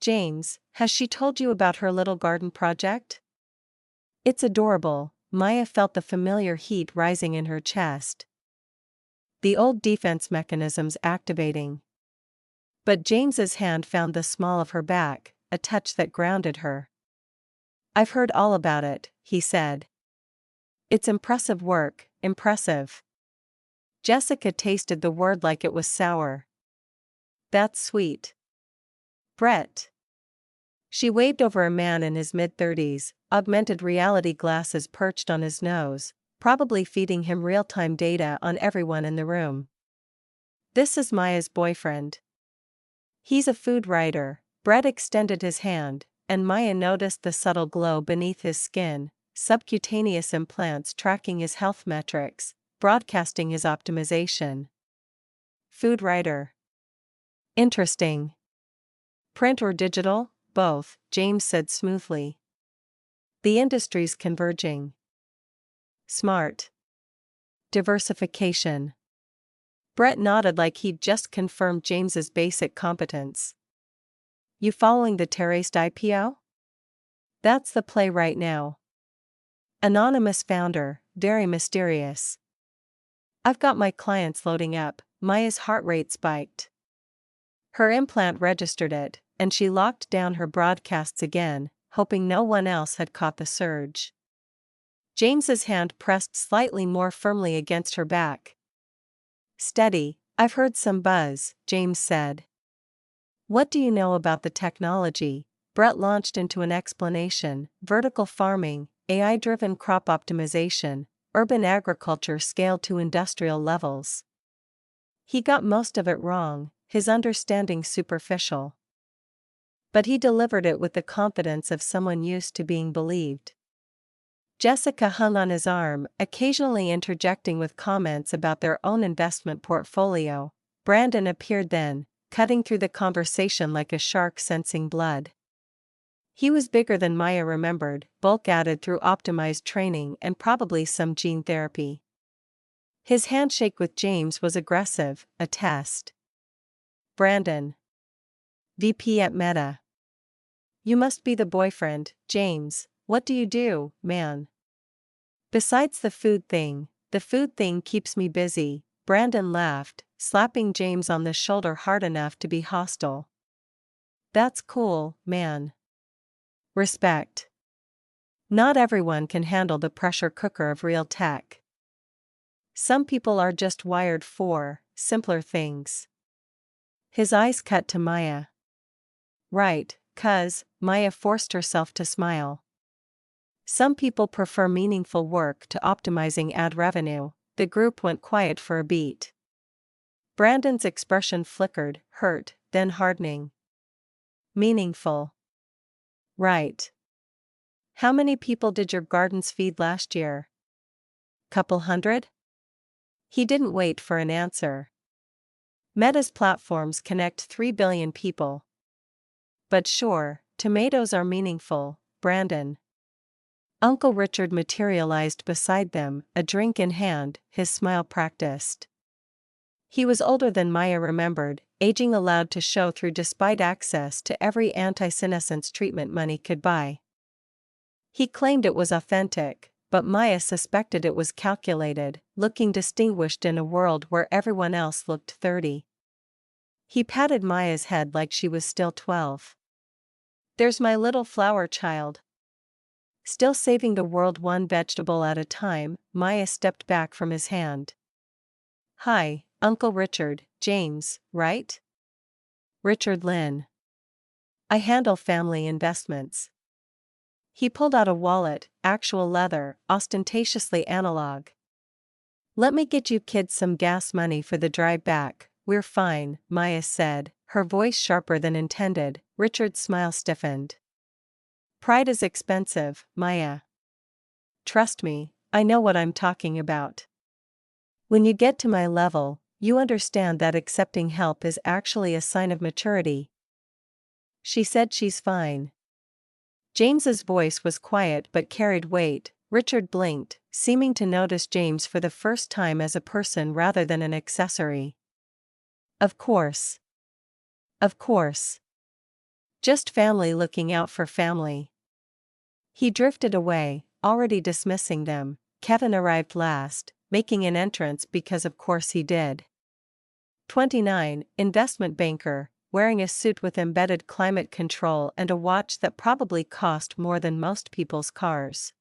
James, has she told you about her little garden project? It's adorable. Maya felt the familiar heat rising in her chest. The old defense mechanisms activating. But James's hand found the small of her back, a touch that grounded her. I've heard all about it, he said. It's impressive work, impressive. Jessica tasted the word like it was sour. That's sweet. Brett. She waved over a man in his mid-30s, augmented reality glasses perched on his nose, probably feeding him real-time data on everyone in the room. This is Maya's boyfriend. He's a food writer. Brett extended his hand, and Maya noticed the subtle glow beneath his skin, subcutaneous implants tracking his health metrics, broadcasting his optimization. Food writer. Interesting. Print or digital? Both, James said smoothly. The industry's converging. Smart. Diversification. Brett nodded like he'd just confirmed James's basic competence. You following the terraced IPO? That's the play right now. Anonymous founder, very mysterious. I've got my clients loading up. Maya's heart rate spiked. Her implant registered it, and she locked down her broadcasts again, hoping no one else had caught the surge. James's hand pressed slightly more firmly against her back. Steady, I've heard some buzz, James said. What do you know about the technology? Brett launched into an explanation: vertical farming, AI-driven crop optimization, urban agriculture scaled to industrial levels. He got most of it wrong, his understanding superficial. But he delivered it with the confidence of someone used to being believed. Jessica hung on his arm, occasionally interjecting with comments about their own investment portfolio. Brandon appeared then, cutting through the conversation like a shark sensing blood. He was bigger than Maya remembered, bulk added through optimized training and probably some gene therapy. His handshake with James was aggressive, a test. Brandon. VP at Meta. You must be the boyfriend, James. What do you do, man? Besides the food thing keeps me busy. Brandon laughed, slapping James on the shoulder hard enough to be hostile. That's cool, man. Respect. Not everyone can handle the pressure cooker of real tech. Some people are just wired for simpler things. His eyes cut to Maya. Right, 'cause Maya forced herself to smile. Some people prefer meaningful work to optimizing ad revenue. The group went quiet for a beat. Brandon's expression flickered, hurt, then hardening. Meaningful. Right. How many people did your gardens feed last year? Couple hundred? He didn't wait for an answer. Meta's platforms connect 3 billion people. But sure, tomatoes are meaningful, Brandon. Uncle Richard materialized beside them, a drink in hand, his smile practiced. He was older than Maya remembered, aging allowed to show through despite access to every anti-senescence treatment money could buy. He claimed it was authentic, but Maya suspected it was calculated, looking distinguished in a world where everyone else looked 30. He patted Maya's head like she was still 12. There's my little flower child. Still saving the world one vegetable at a time, Maya stepped back from his hand. Hi, Uncle Richard, James, right? Richard Lynn. I handle family investments. He pulled out a wallet, actual leather, ostentatiously analog. Let me get you kids some gas money for the drive back. We're fine, Maya said, her voice sharper than intended. Richard's smile stiffened. Pride is expensive, Maya. Trust me, I know what I'm talking about. When you get to my level, you understand that accepting help is actually a sign of maturity. She said she's fine. James's voice was quiet but carried weight. Richard blinked, seeming to notice James for the first time as a person rather than an accessory. Of course. Of course. Just family looking out for family. He drifted away, already dismissing them. Kevin arrived last, making an entrance because of course he did. 29, investment banker, wearing a suit with embedded climate control and a watch that probably cost more than most people's cars.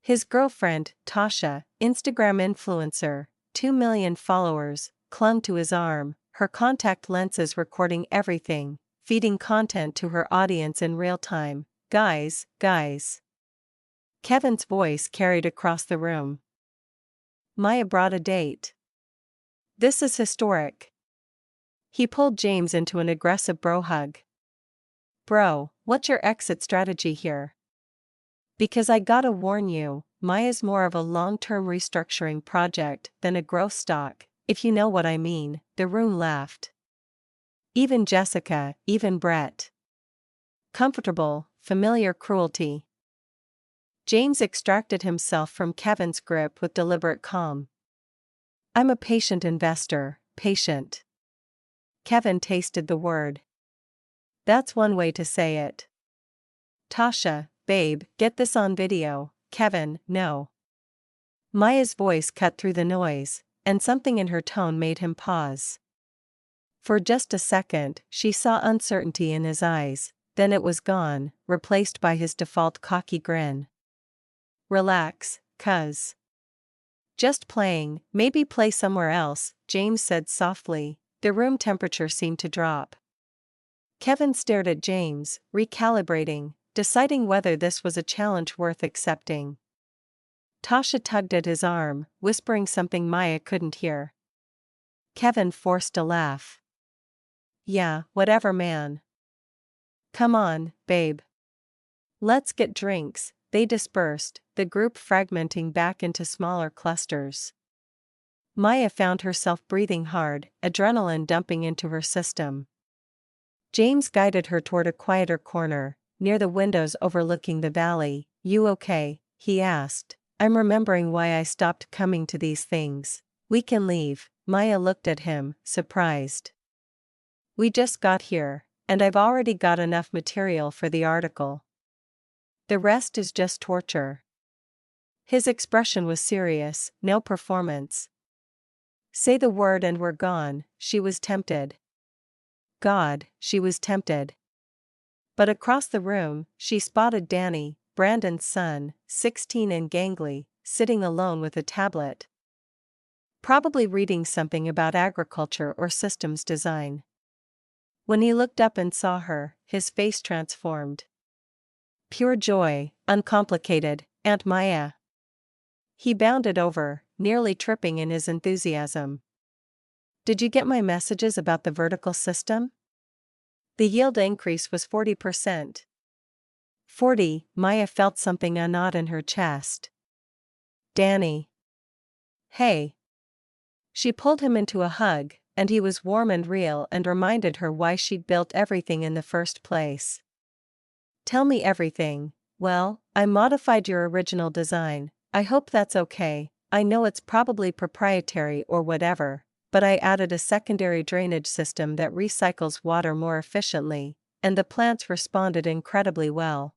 His girlfriend, Tasha, Instagram influencer, 2 million followers, clung to his arm, her contact lenses recording everything, feeding content to her audience in real time. Guys. Kevin's voice carried across the room. Maya brought a date. This is historic. He pulled James into an aggressive bro hug. Bro, what's your exit strategy here? Because I gotta warn you, Maya's more of a long-term restructuring project than a growth stock, if you know what I mean. The room laughed. Even Jessica, even Brett. Comfortable, familiar cruelty. James extracted himself from Kevin's grip with deliberate calm. I'm a patient investor, patient. Kevin tasted the word. That's one way to say it. Tasha, babe, get this on video. Kevin, no. Maya's voice cut through the noise, and something in her tone made him pause. For just a second, she saw uncertainty in his eyes, then it was gone, replaced by his default cocky grin. Relax, cuz. Just playing, maybe play somewhere else, James said softly. The room temperature seemed to drop. Kevin stared at James, recalibrating, deciding whether this was a challenge worth accepting. Tasha tugged at his arm, whispering something Maya couldn't hear. Kevin forced a laugh. Yeah, whatever, man. Come on, babe. Let's get drinks. They dispersed, the group fragmenting back into smaller clusters. Maya found herself breathing hard, adrenaline dumping into her system. James guided her toward a quieter corner, near the windows overlooking the valley. You okay? He asked. I'm remembering why I stopped coming to these things. We can leave. Maya looked at him, surprised. We just got here, and I've already got enough material for the article. The rest is just torture. His expression was serious, no performance. Say the word and we're gone. She was tempted. God, she was tempted. But across the room, she spotted Danny, Brandon's son, 16 and gangly, sitting alone with a tablet. Probably reading something about agriculture or systems design. When he looked up and saw her, his face transformed. Pure joy, uncomplicated, Aunt Maya. He bounded over, nearly tripping in his enthusiasm. Did you get my messages about the vertical system? The yield increase was 40%. 40, Maya felt something unodd in her chest. Danny. Hey. She pulled him into a hug, and he was warm and real and reminded her why she'd built everything in the first place. Tell me everything. Well, I modified your original design. I hope that's okay. I know it's probably proprietary or whatever, but I added a secondary drainage system that recycles water more efficiently, and the plants responded incredibly well.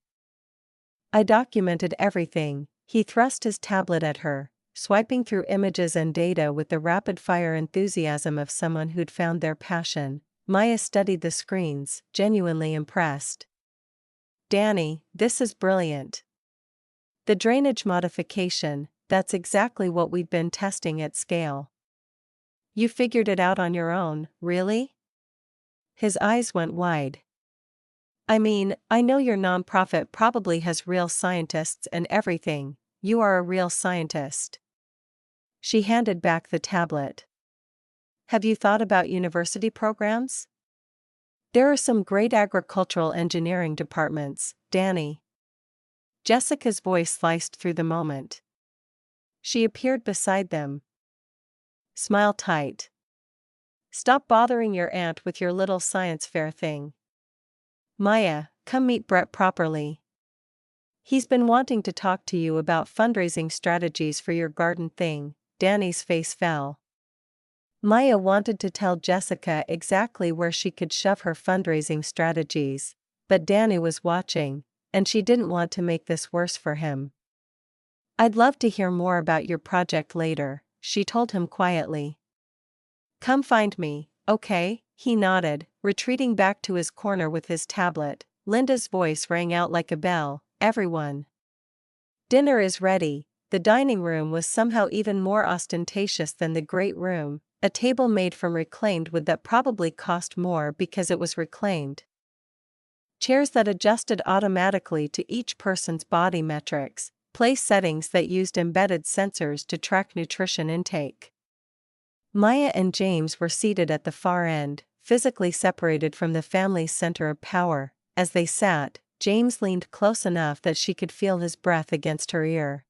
I documented everything. He thrust his tablet at her, swiping through images and data with the rapid-fire enthusiasm of someone who'd found their passion. Maya studied the screens, genuinely impressed. Danny, this is brilliant. The drainage modification, that's exactly what we'd been testing at scale. You figured it out on your own, really? His eyes went wide. I mean, I know your nonprofit probably has real scientists and everything. You are a real scientist. She handed back the tablet. Have you thought about university programs? There are some great agricultural engineering departments, Danny. Jessica's voice sliced through the moment. She appeared beside them. Smile tight. Stop bothering your aunt with your little science fair thing. Maya, come meet Brett properly. He's been wanting to talk to you about fundraising strategies for your garden thing. Danny's face fell. Maya wanted to tell Jessica exactly where she could shove her fundraising strategies, but Danny was watching, and she didn't want to make this worse for him. I'd love to hear more about your project later, she told him quietly. Come find me, okay? He nodded, retreating back to his corner with his tablet. Linda's voice rang out like a bell. Everyone. Dinner is ready. The dining room was somehow even more ostentatious than the great room, a table made from reclaimed wood that probably cost more because it was reclaimed. Chairs that adjusted automatically to each person's body metrics, place settings that used embedded sensors to track nutrition intake. Maya and James were seated at the far end, physically separated from the family's center of power. As they sat, James leaned close enough that she could feel his breath against her ear.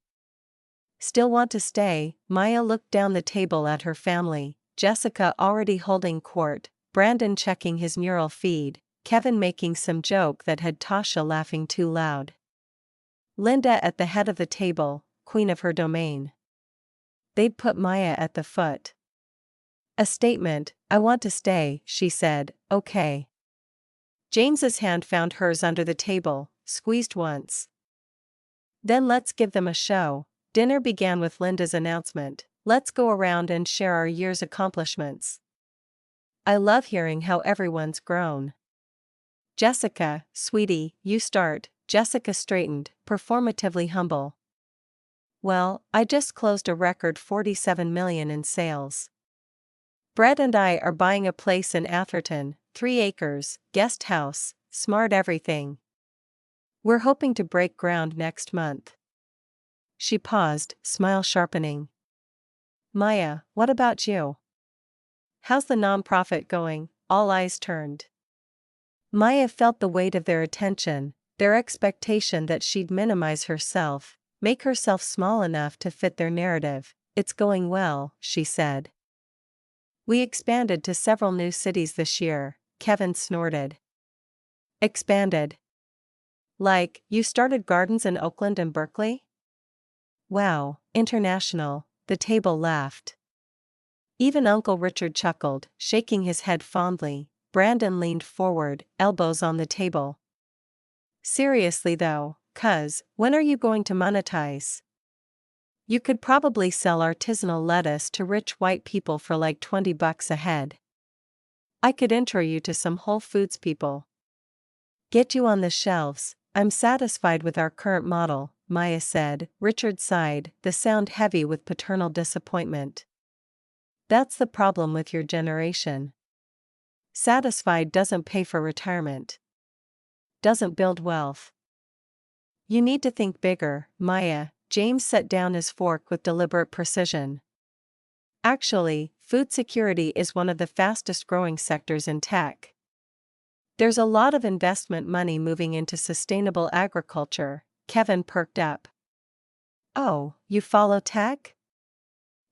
Still want to stay? Maya looked down the table at her family, Jessica already holding court, Brandon checking his neural feed, Kevin making some joke that had Tasha laughing too loud. Linda at the head of the table, queen of her domain. They'd put Maya at the foot. A statement, I want to stay, she said, okay. James's hand found hers under the table, squeezed once. Then let's give them a show. Dinner began with Linda's announcement. Let's go around and share our year's accomplishments. I love hearing how everyone's grown. Jessica, sweetie, you start. Jessica straightened, performatively humble. Well, I just closed a record $47 million in sales. Brett and I are buying a place in Atherton, 3 acres, guest house, smart everything. We're hoping to break ground next month. She paused, smile sharpening. Maya, what about you? How's the nonprofit going? All eyes turned. Maya felt the weight of their attention, their expectation that she'd minimize herself, make herself small enough to fit their narrative. It's going well, she said. We expanded to several new cities this year, Kevin snorted. Expanded. Like, you started gardens in Oakland and Berkeley? Wow, international, the table laughed. Even Uncle Richard chuckled, shaking his head fondly. Brandon leaned forward, elbows on the table. Seriously though, cuz, when are you going to monetize? You could probably sell artisanal lettuce to rich white people for like $20 a head. I could intro you to some Whole Foods people. Get you on the shelves. I'm satisfied with our current model, Maya said. Richard sighed, the sound heavy with paternal disappointment. That's the problem with your generation. Satisfied doesn't pay for retirement. Doesn't build wealth. You need to think bigger, Maya. James set down his fork with deliberate precision. Actually, food security is one of the fastest growing sectors in tech. There's a lot of investment money moving into sustainable agriculture. Kevin perked up. Oh, you follow tech?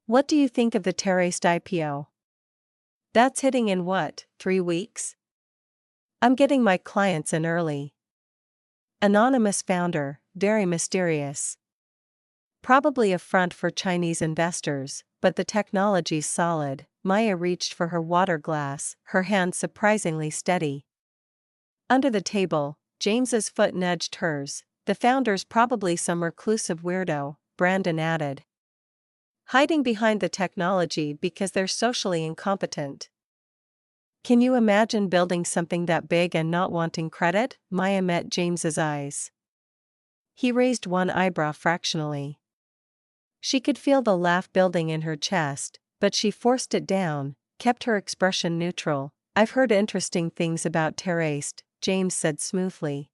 What do you think of the terraced IPO? That's hitting in what, 3 weeks? I'm getting my clients in early. Anonymous founder, very mysterious. Probably a front for Chinese investors, but the technology's solid. Maya reached for her water glass, her hand surprisingly steady. Under the table, James's foot nudged hers. The founder's probably some reclusive weirdo, Brandon added. Hiding behind the technology because they're socially incompetent. Can you imagine building something that big and not wanting credit? Maya met James's eyes. He raised one eyebrow fractionally. She could feel the laugh building in her chest, but she forced it down, kept her expression neutral. I've heard interesting things about terraced, James said smoothly.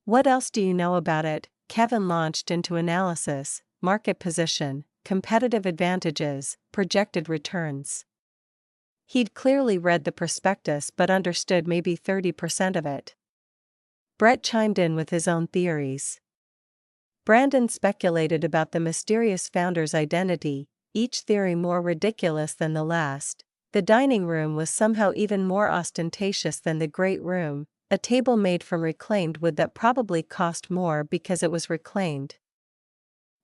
What else do you know about it? Kevin launched into analysis, market position, competitive advantages, projected returns. He'd clearly read the prospectus but understood maybe 30% of it. Brett chimed in with his own theories. Brandon speculated about the mysterious founder's identity, each theory more ridiculous than the last. The dining room was somehow even more ostentatious than the great room, a table made from reclaimed wood that probably cost more because it was reclaimed.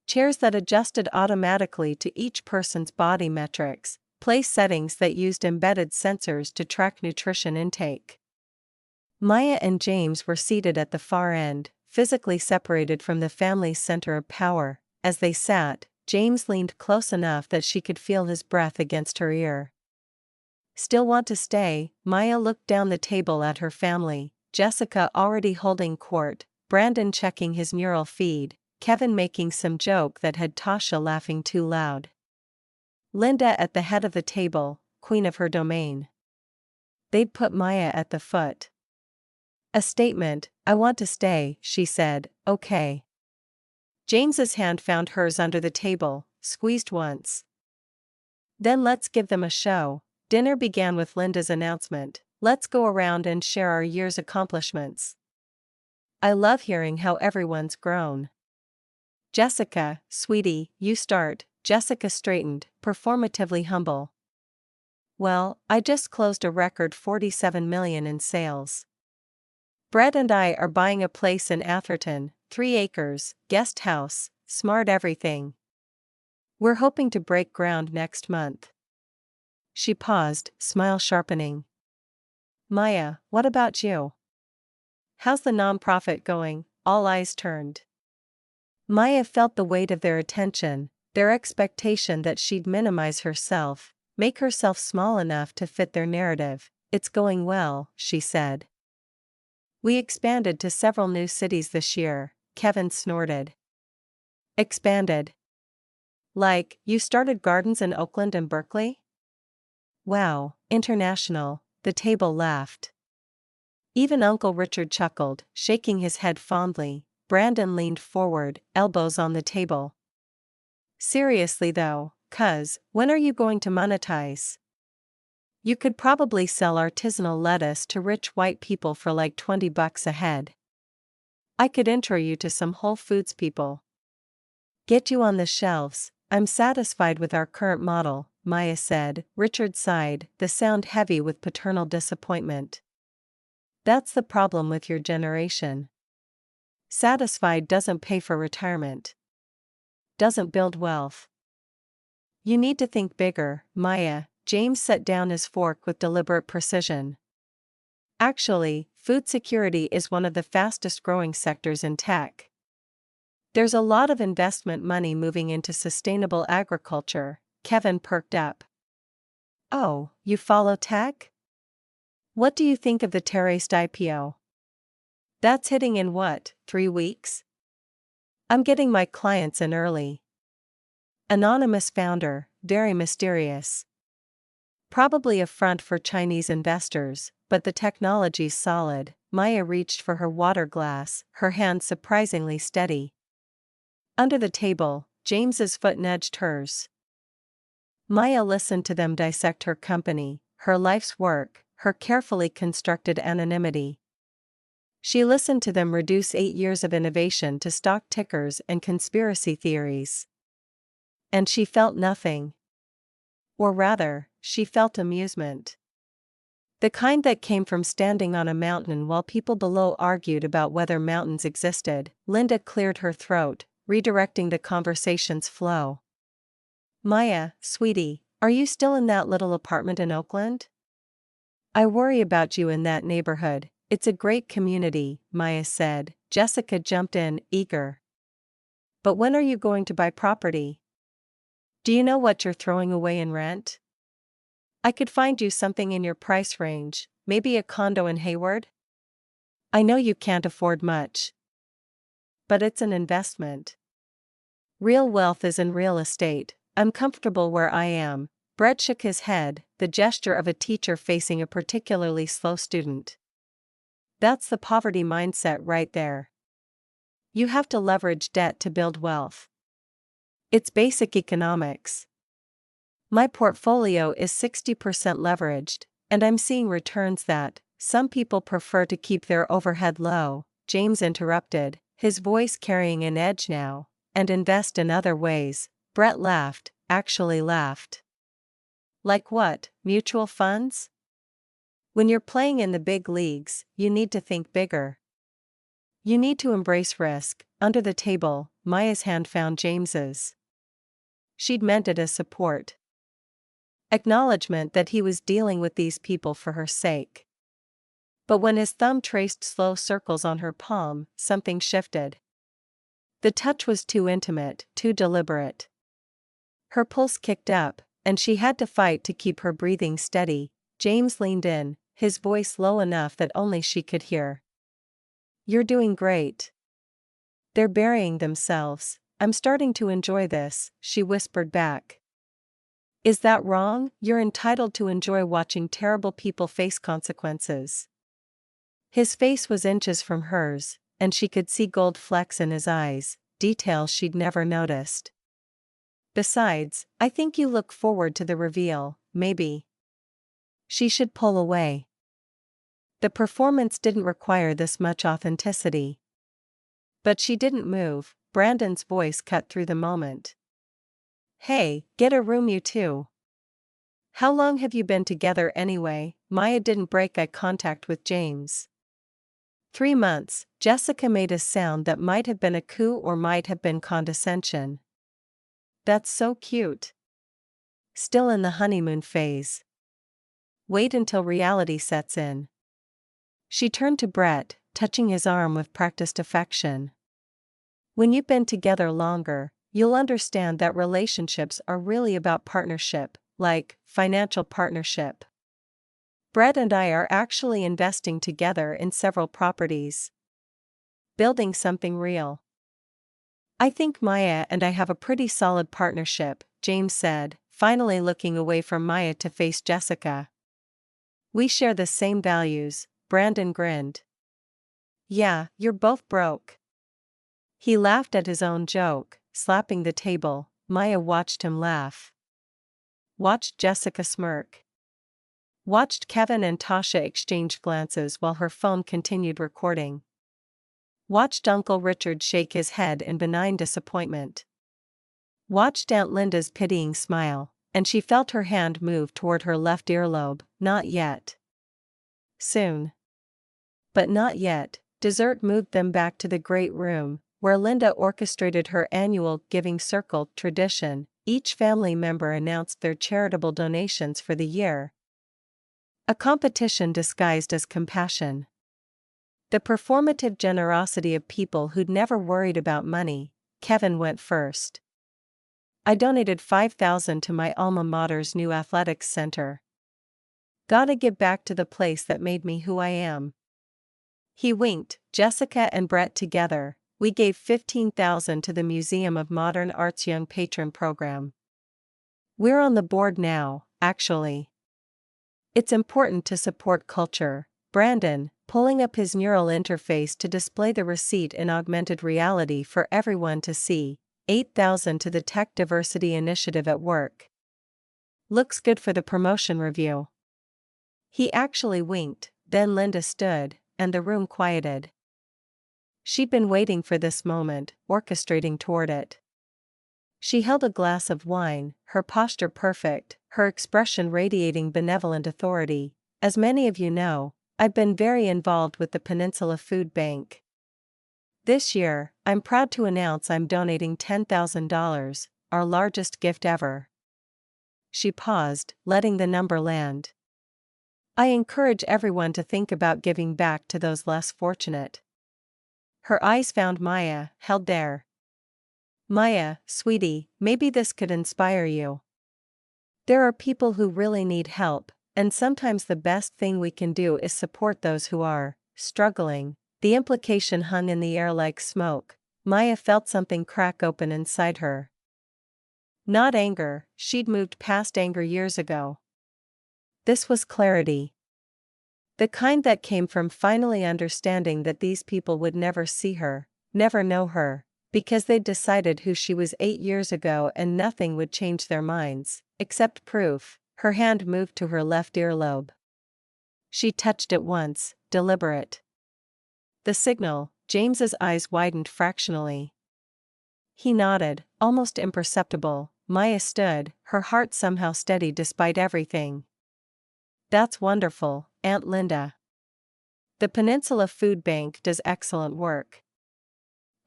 Chairs that adjusted automatically to each person's body metrics, place settings that used embedded sensors to track nutrition intake. Maya and James were seated at the far end, physically separated from the family's center of power. As they sat, James leaned close enough that she could feel his breath against her ear. "Still want to stay?" Maya looked down the table at her family, Jessica already holding court, Brandon checking his neural feed, Kevin making some joke that had Tasha laughing too loud. Linda at the head of the table, queen of her domain. They'd put Maya at the foot. A statement, "I want to stay," she said, "okay." James's hand found hers under the table, squeezed once. "Then let's give them a show." Dinner began with Linda's announcement, "Let's go around and share our year's accomplishments. I love hearing how everyone's grown." "Jessica, sweetie, you start." Jessica straightened, performatively humble. "Well, I just closed a record 47 million in sales. Brett and I are buying a place in Atherton, 3 acres, guest house, smart everything. We're hoping to break ground next month." She paused, smile sharpening. "Maya, what about you? How's the nonprofit going?" All eyes turned. Maya felt the weight of their attention, their expectation that she'd minimize herself, make herself small enough to fit their narrative. "It's going well," she said. "We expanded to several new cities this year," Kevin snorted. "Expanded? Like, you started gardens in Oakland and Berkeley?" "Wow, international," the table laughed. Even Uncle Richard chuckled, shaking his head fondly. Brandon leaned forward, elbows on the table. "Seriously though, cuz, when are you going to monetize? You could probably sell artisanal lettuce to rich white people for like $20 a head. I could intro you to some Whole Foods people. Get you on the shelves." "I'm satisfied with our current model," Maya said. Richard sighed, the sound heavy with paternal disappointment. "That's the problem with your generation. Satisfied doesn't pay for retirement. Doesn't build wealth. You need to think bigger, Maya." James set down his fork with deliberate precision. "Actually, food security is one of the fastest growing sectors in tech. There's a lot of investment money moving into sustainable agriculture." Kevin perked up. "Oh, you follow tech? What do you think of the terraced IPO? That's hitting in what, 3 weeks? I'm getting my clients in early." Anonymous founder, very mysterious. "Probably a front for Chinese investors, but the technology's solid." Maya reached for her water glass, her hand surprisingly steady. Under the table, James's foot nudged hers. Maya listened to them dissect her company, her life's work, her carefully constructed anonymity. She listened to them reduce 8 years of innovation to stock tickers and conspiracy theories. And she felt nothing. Or rather, she felt amusement. The kind that came from standing on a mountain while people below argued about whether mountains existed. Linda cleared her throat, redirecting the conversation's flow. "Maya, sweetie, are you still in that little apartment in Oakland? I worry about you in that neighborhood. It's a great community," Maya said. Jessica jumped in, eager. "But when are you going to buy property? Do you know what you're throwing away in rent? I could find you something in your price range, maybe a condo in Hayward. I know you can't afford much. But it's an investment. Real wealth is in real estate. I'm comfortable where I am." Brett shook his head, the gesture of a teacher facing a particularly slow student. "That's the poverty mindset right there. You have to leverage debt to build wealth. It's basic economics. My portfolio is 60% leveraged, and I'm seeing returns that, some people prefer to keep their overhead low." James interrupted, his voice carrying an edge now, and invest in other ways. Brett laughed, actually laughed. Like what, mutual funds? When you're playing in the big leagues, you need to think bigger. You need to embrace risk. Under the table, Maya's hand found James's. She'd meant it as support. Acknowledgement that he was dealing with these people for her sake. But when his thumb traced slow circles on her palm, something shifted. The touch was too intimate, too deliberate. Her pulse kicked up, and she had to fight to keep her breathing steady. James leaned in, his voice low enough that only she could hear. "You're doing great." "They're burying themselves. I'm starting to enjoy this," she whispered back. "Is that wrong? You're entitled to enjoy watching terrible people face consequences." His face was inches from hers, and she could see gold flecks in his eyes, details she'd never noticed. "Besides, I think you look forward to the reveal, maybe." She should pull away. The performance didn't require this much authenticity. But she didn't move. Brandon's voice cut through the moment. "Hey, get a room you two." "How long have you been together anyway?" Maya didn't break eye contact with James. 3 months, Jessica made a sound that might have been a coo or might have been condescension. "That's so cute." "Still in the honeymoon phase. Wait until reality sets in." She turned to Brett, touching his arm with practiced affection. "When you've been together longer, you'll understand that relationships are really about partnership, like financial partnership. Brett and I are actually investing together in several properties. Building something real. I think Maya and I have a pretty solid partnership," James said, finally looking away from Maya to face Jessica. "We share the same values." Brandon grinned. "Yeah, you're both broke." He laughed at his own joke, slapping the table. Maya watched him laugh. Watched Jessica smirk. Watched Kevin and Tasha exchange glances while her phone continued recording. Watched Uncle Richard shake his head in benign disappointment. Watched Aunt Linda's pitying smile, and she felt her hand move toward her left earlobe. Not yet. Soon. But not yet. Dessert moved them back to the great room, where Linda orchestrated her annual Giving Circle tradition. Each family member announced their charitable donations for the year. A competition disguised as compassion. The performative generosity of people who'd never worried about money. Kevin went first. "I donated $5,000 to my alma mater's new athletics center. Gotta give back to the place that made me who I am." He winked. Jessica and Brett together. "We gave $15,000 to the Museum of Modern Art's Young Patron program. We're on the board now, actually. It's important to support culture." Brandon, pulling up his neural interface to display the receipt in augmented reality for everyone to see. $8,000 to the Tech Diversity Initiative at work. Looks good for the promotion review." He actually winked. Then Linda stood, and the room quieted. She'd been waiting for this moment, orchestrating toward it. She held a glass of wine, her posture perfect, her expression radiating benevolent authority. "As many of you know, I've been very involved with the Peninsula Food Bank. This year, I'm proud to announce I'm donating $10,000, our largest gift ever." She paused, letting the number land. "I encourage everyone to think about giving back to those less fortunate." Her eyes found Maya, held there. "Maya, sweetie, maybe this could inspire you. There are people who really need help, and sometimes the best thing we can do is support those who are struggling." The implication hung in the air like smoke. Maya felt something crack open inside her. Not anger, she'd moved past anger years ago. This was clarity. The kind that came from finally understanding that these people would never see her, never know her, because they'd decided who she was 8 years ago and nothing would change their minds, except proof. Her hand moved to her left earlobe. She touched it once, deliberate. The signal, James's eyes widened fractionally. He nodded, almost imperceptible. Maya stood, her heart somehow steady despite everything. That's wonderful, Aunt Linda. The Peninsula Food Bank does excellent work.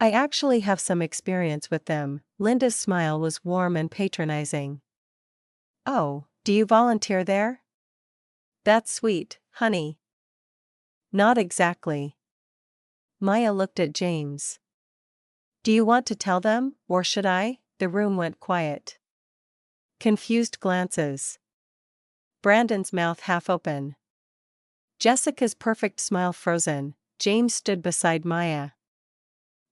I actually have some experience with them. Linda's smile was warm and patronizing. Oh, do you volunteer there? That's sweet, honey. Not exactly. Maya looked at James. Do you want to tell them, or should I? The room went quiet. Confused glances. Brandon's mouth half open. Jessica's perfect smile frozen. James stood beside Maya.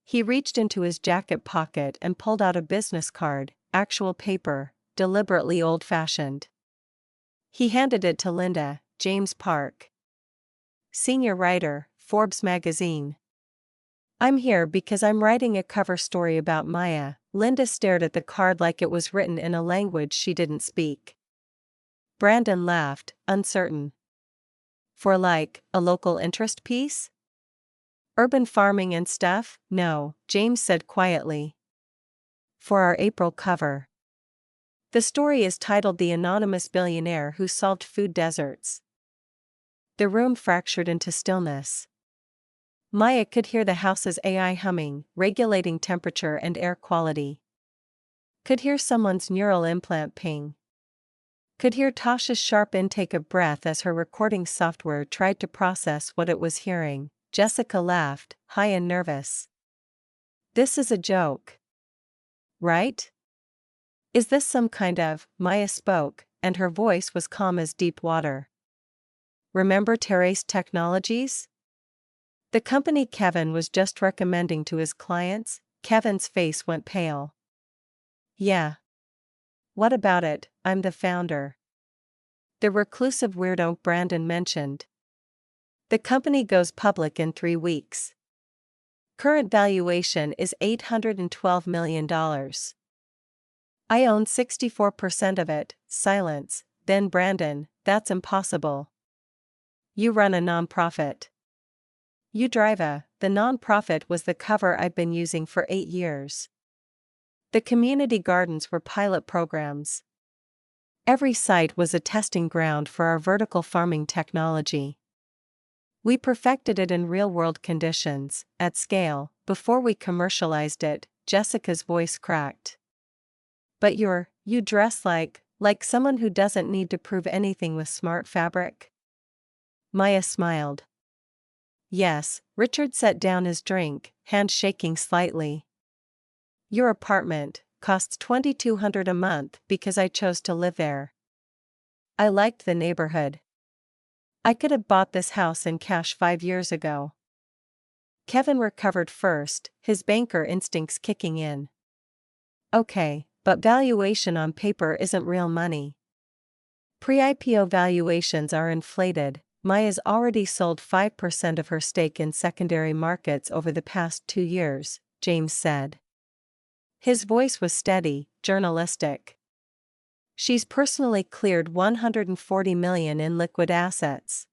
He reached into his jacket pocket and pulled out a business card, actual paper, deliberately old-fashioned. He handed it to Linda. James Park, senior writer, Forbes magazine. I'm here because I'm writing a cover story about Maya. Linda stared at the card like it was written in a language she didn't speak. Brandon laughed, uncertain. For like, a local interest piece? Urban farming and stuff? No, James said quietly. For our April cover. The story is titled The Anonymous Billionaire Who Solved Food Deserts. The room fractured into stillness. Maya could hear the house's AI humming, regulating temperature and air quality. Could hear someone's neural implant ping. Could hear Tasha's sharp intake of breath as her recording software tried to process what it was hearing. Jessica laughed, high and nervous. This is a joke. Right? Is this some kind of? Maya spoke, and her voice was calm as deep water. Remember Terrace Technologies? The company Kevin was just recommending to his clients? Kevin's face went pale. Yeah. What about it? I'm the founder. The reclusive weirdo Brandon mentioned. The company goes public in 3 weeks. Current valuation is $812 million. I own 64% of it. Silence. Then Brandon, that's impossible. You run a nonprofit. You drive a. The nonprofit was the cover I've been using for 8 years. The community gardens were pilot programs. Every site was a testing ground for our vertical farming technology. We perfected it in real-world conditions, at scale, before we commercialized it. Jessica's voice cracked. But you dress like someone who doesn't need to prove anything with smart fabric. Maya smiled. Yes, Richard set down his drink, hand shaking slightly. Your apartment costs $2,200 a month because I chose to live there. I liked the neighborhood. I could have bought this house in cash 5 years ago. Kevin recovered first, his banker instincts kicking in. Okay, but valuation on paper isn't real money. Pre-IPO valuations are inflated. Maya's already sold 5% of her stake in secondary markets over the past 2 years, James said. His voice was steady, journalistic. She's personally cleared $140 million in liquid assets.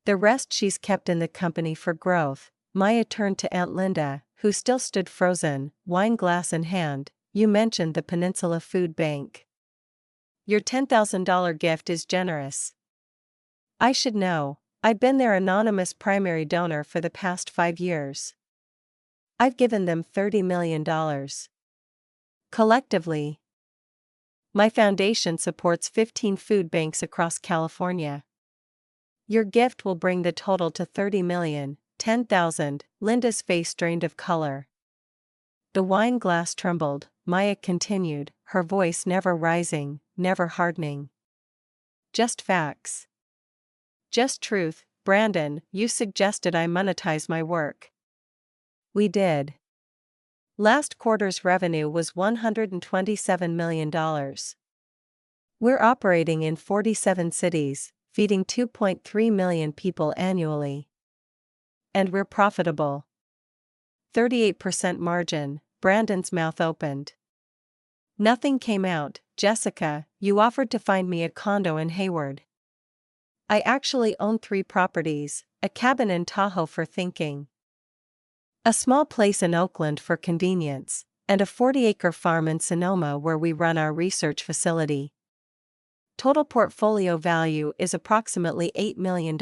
The rest she's kept in the company for growth. Maya turned to Aunt Linda, who still stood frozen, wine glass in hand. You mentioned the Peninsula Food Bank. Your $10,000 gift is generous. I should know. I've been their anonymous primary donor for the past 5 years. I've given them $30 million. Collectively, my foundation supports 15 food banks across California. Your gift will bring the total to $30 million, 10,000. Linda's face drained of color. The wine glass trembled. Maya continued, her voice never rising, never hardening. Just facts. Just truth. Brandon, you suggested I monetize my work. We did. Last quarter's revenue was $127 million. We're operating in 47 cities, feeding 2.3 million people annually. And we're profitable. 38% margin. Brandon's mouth opened. Nothing came out. Jessica, you offered to find me a condo in Hayward. I actually own 3 properties, a cabin in Tahoe for thinking. A small place in Oakland for convenience, and a 40-acre farm in Sonoma where we run our research facility. Total portfolio value is approximately $8 million.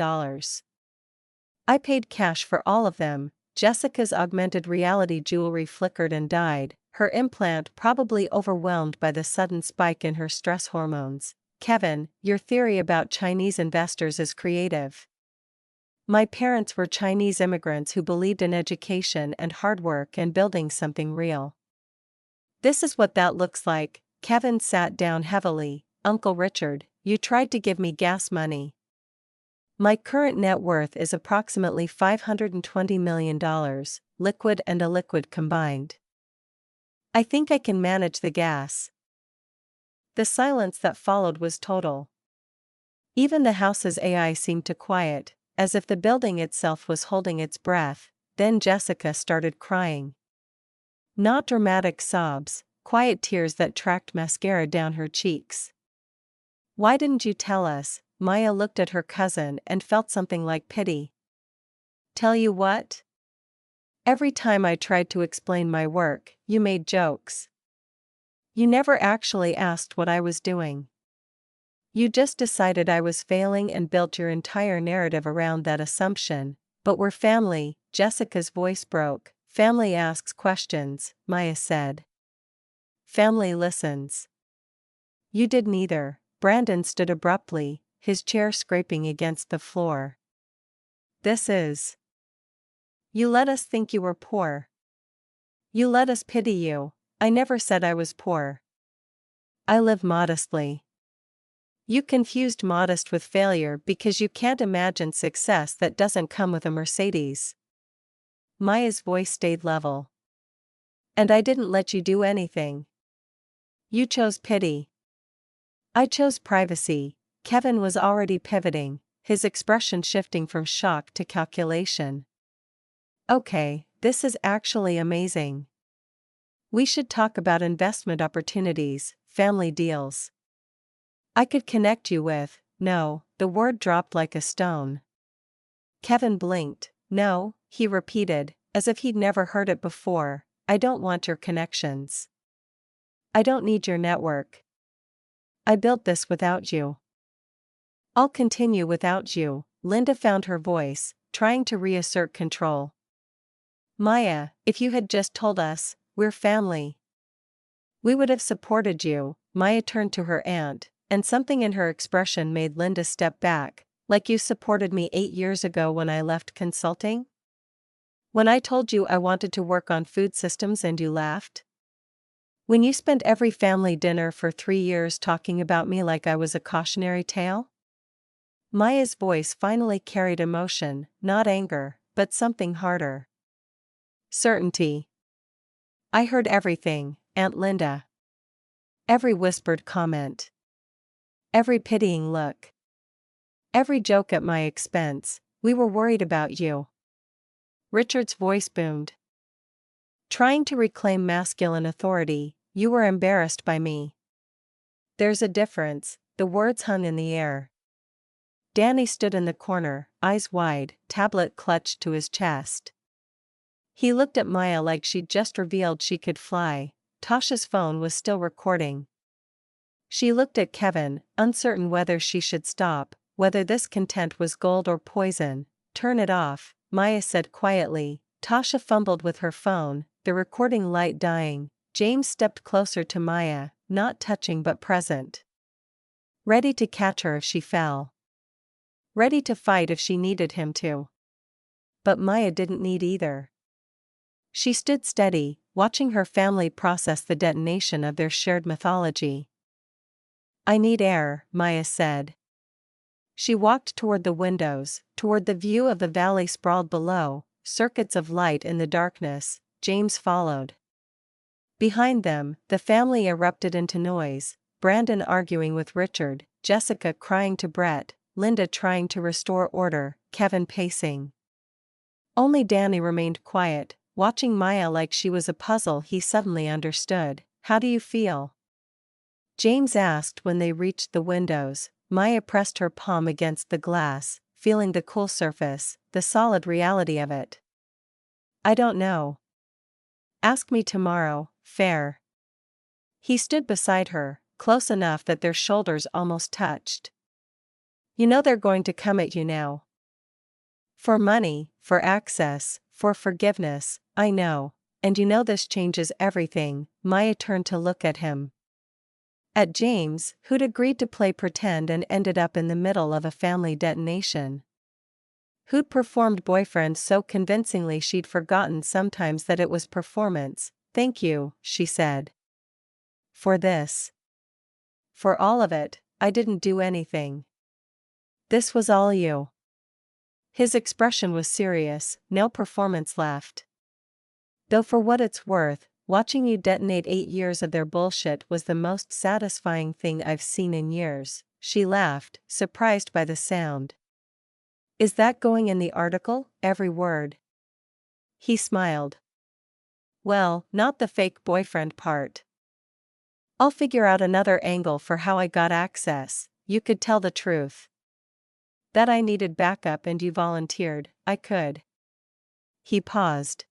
I paid cash for all of them. Jessica's augmented reality jewelry flickered and died, her implant probably overwhelmed by the sudden spike in her stress hormones. Kevin, your theory about Chinese investors is creative. My parents were Chinese immigrants who believed in education and hard work and building something real. This is what that looks like. Kevin sat down heavily. Uncle Richard, you tried to give me gas money. My current net worth is approximately $520 million, liquid and illiquid combined. I think I can manage the gas. The silence that followed was total. Even the house's AI seemed to quiet, as if the building itself was holding its breath. Then Jessica started crying. Not dramatic sobs, quiet tears that tracked mascara down her cheeks. Why didn't you tell us? Maya looked at her cousin and felt something like pity. Tell you what? Every time I tried to explain my work, you made jokes. You never actually asked what I was doing. You just decided I was failing and built your entire narrative around that assumption. But we're family. Jessica's voice broke. Family asks questions, Maya said. Family listens. You did neither. Brandon stood abruptly, his chair scraping against the floor. This is. You let us think you were poor. You let us pity you. I never said I was poor. I live modestly. You confused modest with failure because you can't imagine success that doesn't come with a Mercedes. Maya's voice stayed level. And I didn't let you do anything. You chose pity. I chose privacy. Kevin was already pivoting, his expression shifting from shock to calculation. Okay, this is actually amazing. We should talk about investment opportunities, family deals. I could connect you with. No, the word dropped like a stone. Kevin blinked. No, he repeated, as if he'd never heard it before. I don't want your connections. I don't need your network. I built this without you. I'll continue without you. Linda found her voice, trying to reassert control. Maya, if you had just told us, we're family. We would have supported you. Maya turned to her aunt, and something in her expression made Linda step back. Like you supported me 8 years ago when I left consulting? When I told you I wanted to work on food systems and you laughed? When you spent every family dinner for 3 years talking about me like I was a cautionary tale? Maya's voice finally carried emotion, not anger, but something harder. Certainty. I heard everything, Aunt Linda. Every whispered comment. Every pitying look. Every joke at my expense. We were worried about you. Richard's voice boomed. Trying to reclaim masculine authority, you were embarrassed by me. There's a difference, the words hung in the air. Danny stood in the corner, eyes wide, tablet clutched to his chest. He looked at Maya like she'd just revealed she could fly. Tasha's phone was still recording. She looked at Kevin, uncertain whether she should stop, whether this content was gold or poison. Turn it off, Maya said quietly. Tasha fumbled with her phone, the recording light dying. James stepped closer to Maya, not touching but present. Ready to catch her if she fell. Ready to fight if she needed him to. But Maya didn't need either. She stood steady, watching her family process the detonation of their shared mythology. I need air, Maya said. She walked toward the windows, toward the view of the valley sprawled below, circuits of light in the darkness. James followed. Behind them, the family erupted into noise, Brandon arguing with Richard, Jessica crying to Brett, Linda trying to restore order, Kevin pacing. Only Danny remained quiet, watching Maya like she was a puzzle he suddenly understood. How do you feel? James asked when they reached the windows. Maya pressed her palm against the glass, feeling the cool surface, the solid reality of it. I don't know. Ask me tomorrow, fair. He stood beside her, close enough that their shoulders almost touched. You know they're going to come at you now. For money, for access, for forgiveness, I know. And you know this changes everything. Maya turned to look at him. At James, who'd agreed to play pretend and ended up in the middle of a family detonation. Who'd performed boyfriend so convincingly she'd forgotten sometimes that it was performance. Thank you, she said. For this. For all of it, I didn't do anything. This was all you. His expression was serious, no performance left. Though for what it's worth, watching you detonate 8 years of their bullshit was the most satisfying thing I've seen in years, she laughed, surprised by the sound. Is that going in the article, every word? He smiled. Well, not the fake boyfriend part. I'll figure out another angle for how I got access. You could tell the truth. That I needed backup and you volunteered, I could. He paused.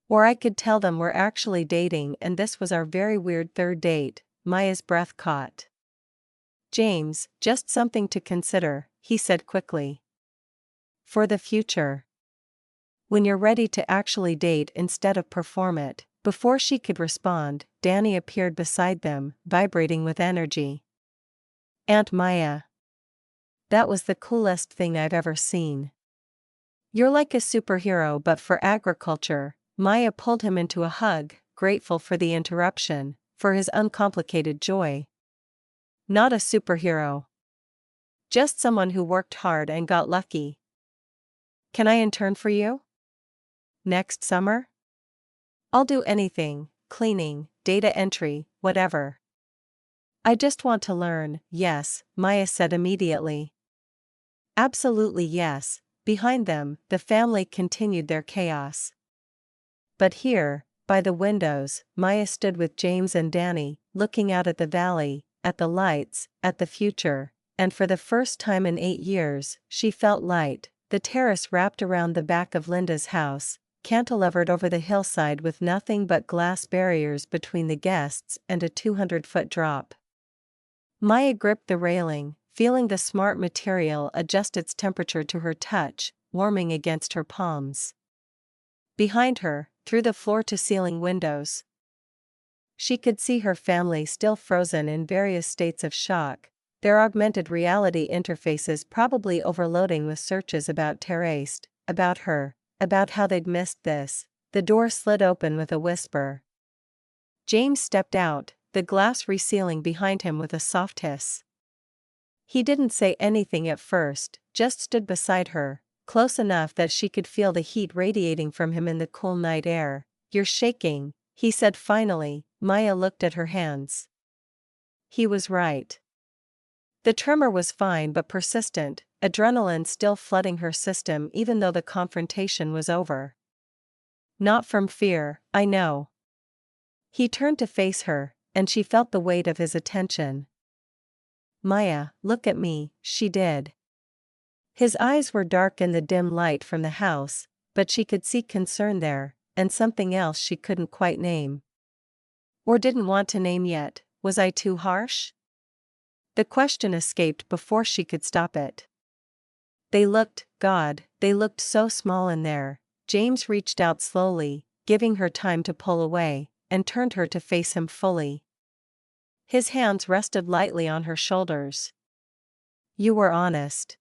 Or I could tell them we're actually dating and this was our very weird third date. Maya's breath caught. James, just something to consider, he said quickly. For the future. When you're ready to actually date instead of perform it. Before she could respond, Danny appeared beside them, vibrating with energy. Aunt Maya. That was the coolest thing I've ever seen. You're like a superhero but for agriculture. Maya pulled him into a hug, grateful for the interruption, for his uncomplicated joy. Not a superhero. Just someone who worked hard and got lucky. Can I intern for you? Next summer? I'll do anything, cleaning, data entry, whatever. I just want to learn, yes, Maya said immediately. Absolutely yes. Behind them, the family continued their chaos. But here, by the windows, Maya stood with James and Danny, looking out at the valley, at the lights, at the future, and for the first time in 8 years, she felt light. The terrace wrapped around the back of Linda's house, cantilevered over the hillside with nothing but glass barriers between the guests and a 200-foot drop. Maya gripped the railing, feeling the smart material adjust its temperature to her touch, warming against her palms. Behind her, through the floor-to-ceiling windows, she could see her family still frozen in various states of shock, their augmented reality interfaces probably overloading with searches about Terraced, about her, about how they'd missed this. The door slid open with a whisper. James stepped out, the glass resealing behind him with a soft hiss. He didn't say anything at first, just stood beside her, close enough that she could feel the heat radiating from him in the cool night air. You're shaking, he said finally. Maya looked at her hands. He was right. The tremor was fine but persistent, adrenaline still flooding her system even though the confrontation was over. Not from fear, I know. He turned to face her, and she felt the weight of his attention. Maya, look at me, she did. His eyes were dark in the dim light from the house, but she could see concern there, and something else she couldn't quite name. Or didn't want to name yet. Was I too harsh? The question escaped before she could stop it. They looked so small in there. James reached out slowly, giving her time to pull away, and turned her to face him fully. His hands rested lightly on her shoulders. You were honest.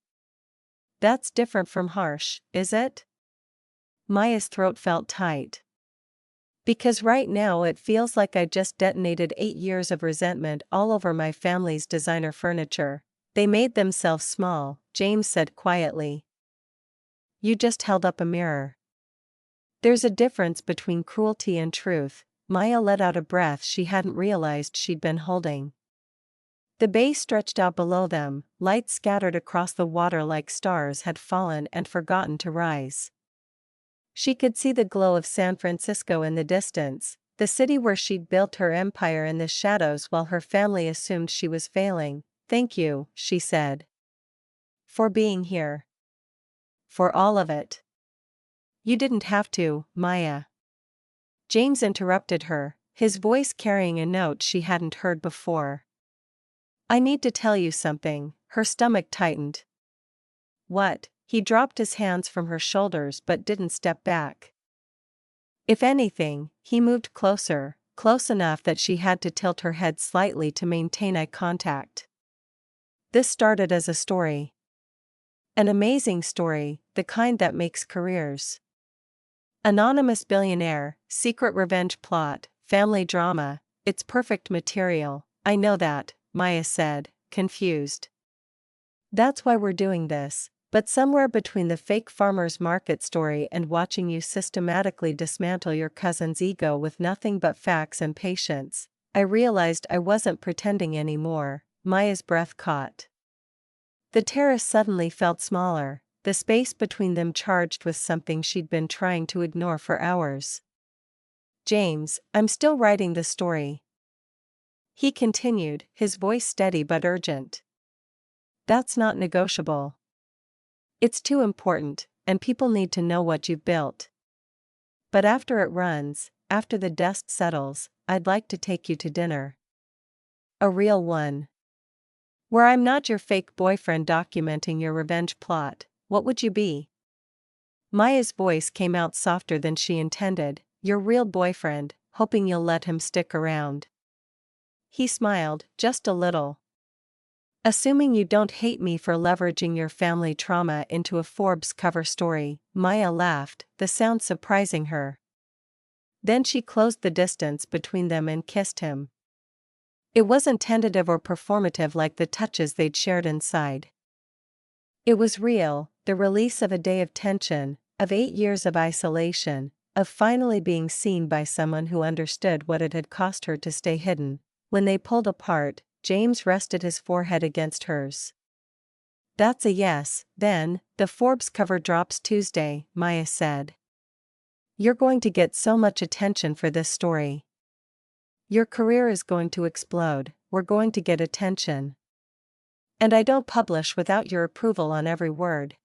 That's different from harsh, is it? Maya's throat felt tight. Because right now it feels like I just detonated 8 years of resentment all over my family's designer furniture. They made themselves small, James said quietly. You just held up a mirror. There's a difference between cruelty and truth. Maya let out a breath she hadn't realized she'd been holding. The bay stretched out below them, lights scattered across the water like stars had fallen and forgotten to rise. She could see the glow of San Francisco in the distance, the city where she'd built her empire in the shadows while her family assumed she was failing. Thank you, she said. For being here. For all of it. You didn't have to, Maya. James interrupted her, his voice carrying a note she hadn't heard before. I need to tell you something. Her stomach tightened. What? He dropped his hands from her shoulders but didn't step back. If anything, he moved closer, close enough that she had to tilt her head slightly to maintain eye contact. This started as a story. An amazing story, the kind that makes careers. Anonymous billionaire, secret revenge plot, family drama, it's perfect material. I know that, Maya said, confused. That's why we're doing this, but somewhere between the fake farmer's market story and watching you systematically dismantle your cousin's ego with nothing but facts and patience, I realized I wasn't pretending anymore. Maya's breath caught. The terrace suddenly felt smaller, the space between them charged with something she'd been trying to ignore for hours. James, I'm still writing the story. He continued, his voice steady but urgent. That's not negotiable. It's too important, and people need to know what you've built. But after it runs, after the dust settles, I'd like to take you to dinner. A real one. Where I'm not your fake boyfriend documenting your revenge plot. What would you be? Maya's voice came out softer than she intended, your real boyfriend, hoping you'll let him stick around. He smiled, just a little. Assuming you don't hate me for leveraging your family trauma into a Forbes cover story, Maya laughed, the sound surprising her. Then she closed the distance between them and kissed him. It wasn't tentative or performative like the touches they'd shared inside. It was real, the release of a day of tension, of 8 years of isolation, of finally being seen by someone who understood what it had cost her to stay hidden. When they pulled apart, James rested his forehead against hers. That's a yes, then. The Forbes cover drops Tuesday, Maya said. You're going to get so much attention for this story. Your career is going to explode, we're going to get attention. And I don't publish without your approval on every word.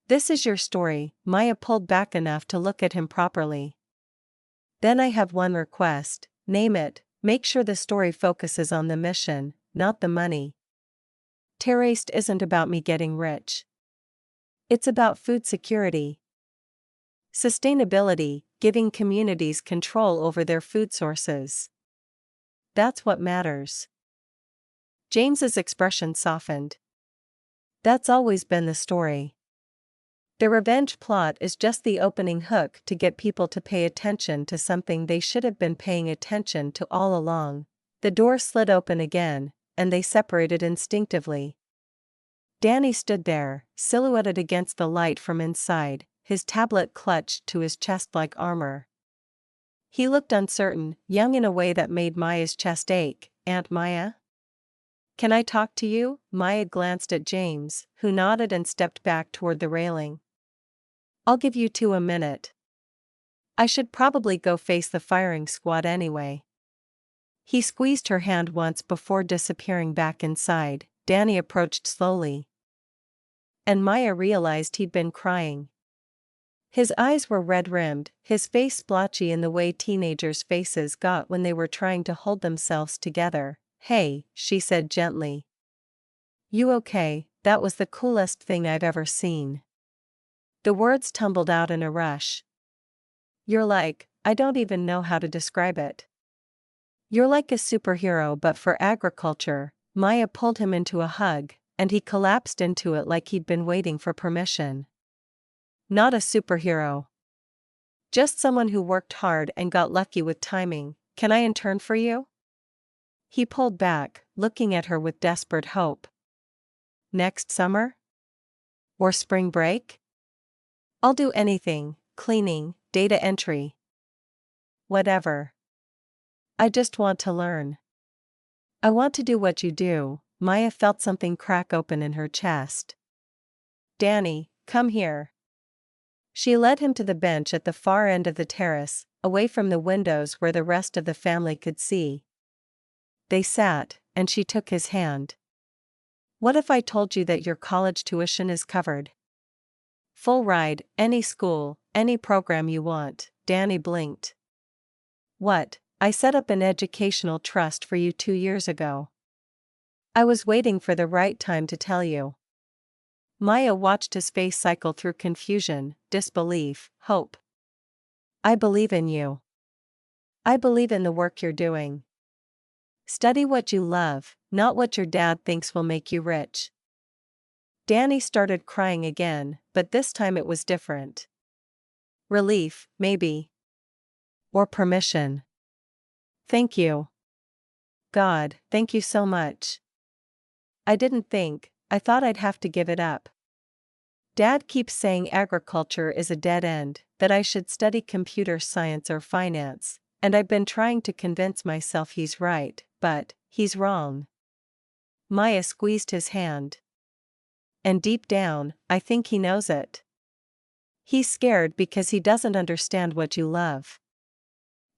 This is your story. Maya pulled back enough to look at him properly. Then I have one request, name it, make sure the story focuses on the mission, not the money. Terraced isn't about me getting rich. It's about food security. Sustainability, giving communities control over their food sources. That's what matters. James's expression softened. That's always been the story. The revenge plot is just the opening hook to get people to pay attention to something they should have been paying attention to all along. The door slid open again, and they separated instinctively. Danny stood there, silhouetted against the light from inside, his tablet clutched to his chest like armor. He looked uncertain, young in a way that made Maya's chest ache. Aunt Maya? Can I talk to you? Maya glanced at James, who nodded and stepped back toward the railing. I'll give you 2 a minute. I should probably go face the firing squad anyway. He squeezed her hand once before disappearing back inside. Danny approached slowly. And Maya realized he'd been crying. His eyes were red-rimmed, his face splotchy in the way teenagers' faces got when they were trying to hold themselves together. Hey, she said gently. You okay? That was the coolest thing I've ever seen. The words tumbled out in a rush. You're like, I don't even know how to describe it. You're like a superhero but for agriculture. Maya pulled him into a hug, and he collapsed into it like he'd been waiting for permission. Not a superhero. Just someone who worked hard and got lucky with timing. Can I intern for you? He pulled back, looking at her with desperate hope. Next summer? Or spring break? I'll do anything, cleaning, data entry. Whatever. I just want to learn. I want to do what you do. Maya felt something crack open in her chest. Danny, come here. She led him to the bench at the far end of the terrace, away from the windows where the rest of the family could see. They sat, and she took his hand. What if I told you that your college tuition is covered? Full ride, any school, any program you want, Danny blinked. What? I set up an educational trust for you 2 years ago. I was waiting for the right time to tell you. Maya watched his face cycle through confusion, disbelief, hope. I believe in you. I believe in the work you're doing. Study what you love, not what your dad thinks will make you rich. Danny started crying again, but this time it was different. Relief, maybe. Or permission. Thank you. God, thank you so much. I didn't think, I thought I'd have to give it up. Dad keeps saying agriculture is a dead end, that I should study computer science or finance, and I've been trying to convince myself he's right, but he's wrong. Maya squeezed his hand. And deep down, I think he knows it. He's scared because he doesn't understand what you love.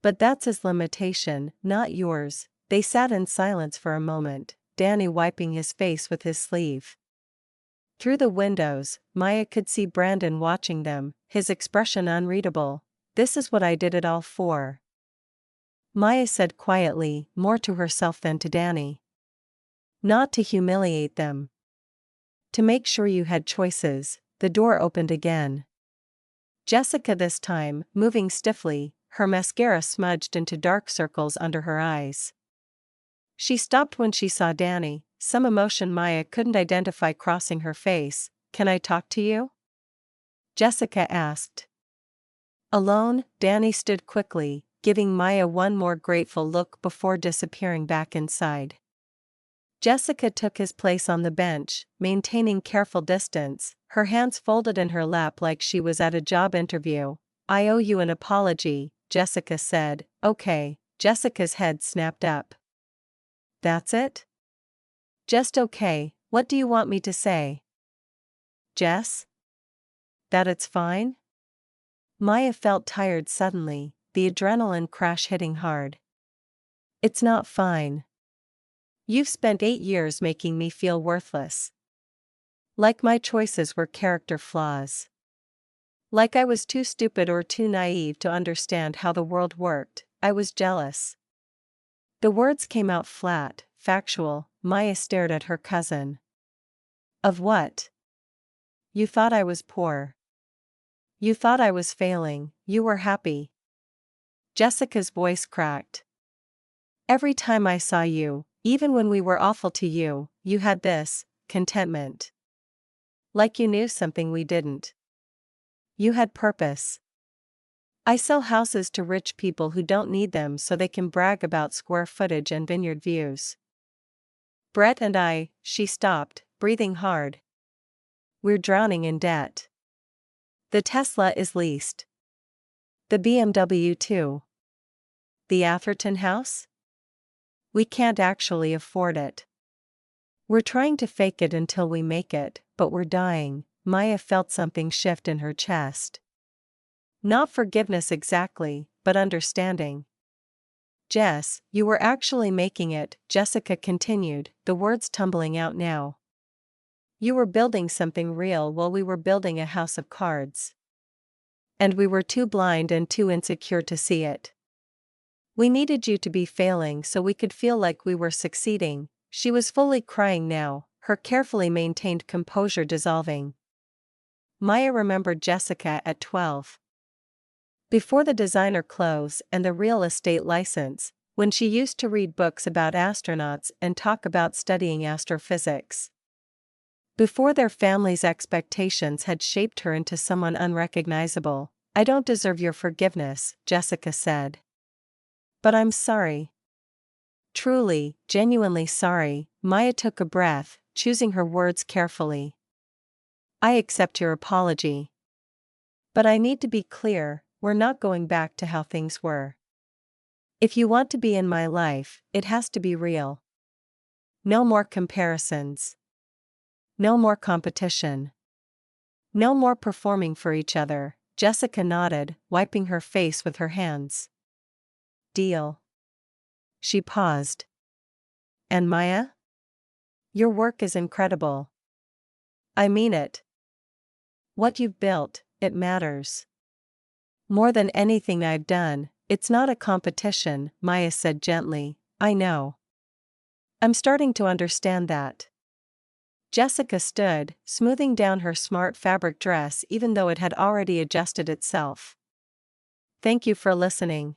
But that's his limitation, not yours. They sat in silence for a moment, Danny wiping his face with his sleeve. Through the windows, Maya could see Brandon watching them, his expression unreadable. This is what I did it all for. Maya said quietly, more to herself than to Danny. Not to humiliate them. To make sure you had choices. The door opened again. Jessica this time, moving stiffly, her mascara smudged into dark circles under her eyes. She stopped when she saw Danny, some emotion Maya couldn't identify crossing her face. Can I talk to you? Jessica asked. Alone, Danny stood quickly, giving Maya one more grateful look before disappearing back inside. Jessica took his place on the bench, maintaining careful distance, her hands folded in her lap like she was at a job interview. I owe you an apology, Jessica said. Okay. Jessica's head snapped up. That's it? Just okay. What do you want me to say? Jess? That it's fine? Maya felt tired suddenly, the adrenaline crash hitting hard. It's not fine. You've spent 8 years making me feel worthless. Like my choices were character flaws. Like I was too stupid or too naive to understand how the world worked. I was jealous. The words came out flat, factual. Maya stared at her cousin. Of what? You thought I was poor. You thought I was failing. You were happy. Jessica's voice cracked. Every time I saw you, even when we were awful to you, you had this contentment. Like you knew something we didn't. You had purpose. I sell houses to rich people who don't need them so they can brag about square footage and vineyard views. Brett and I, she stopped, breathing hard. We're drowning in debt. The Tesla is leased. The BMW too. The Atherton house? We can't actually afford it. We're trying to fake it until we make it, but we're dying. Maya felt something shift in her chest. Not forgiveness exactly, but understanding. Jess, you were actually making it, Jessica continued, the words tumbling out now. You were building something real while we were building a house of cards. And we were too blind and too insecure to see it. We needed you to be failing so we could feel like we were succeeding. She was fully crying now, her carefully maintained composure dissolving. Maya remembered Jessica at 12. Before the designer clothes and the real estate license, when she used to read books about astronauts and talk about studying astrophysics. Before their family's expectations had shaped her into someone unrecognizable. I don't deserve your forgiveness, Jessica said. But I'm sorry. Truly, genuinely sorry. Maya took a breath, choosing her words carefully. I accept your apology. But I need to be clear, we're not going back to how things were. If you want to be in my life, it has to be real. No more comparisons. No more competition. No more performing for each other. Jessica nodded, wiping her face with her hands. Deal. She paused. And Maya? Your work is incredible. I mean it. What you've built, it matters. More than anything I've done, it's not a competition, Maya said gently. I know. I'm starting to understand that. Jessica stood, smoothing down her smart fabric dress even though it had already adjusted itself. Thank you for listening.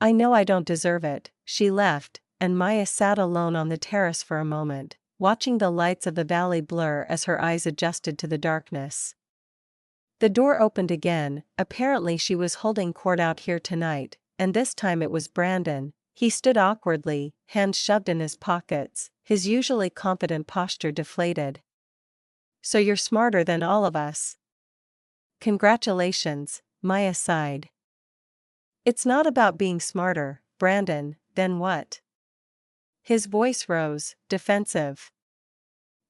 I know I don't deserve it. She left, and Maya sat alone on the terrace for a moment, watching the lights of the valley blur as her eyes adjusted to the darkness. The door opened again. Apparently she was holding court out here tonight, and this time it was Brandon. He stood awkwardly, hands shoved in his pockets, his usually confident posture deflated. So you're smarter than all of us. Congratulations, Maya sighed. It's not about being smarter, Brandon, then what? His voice rose, defensive.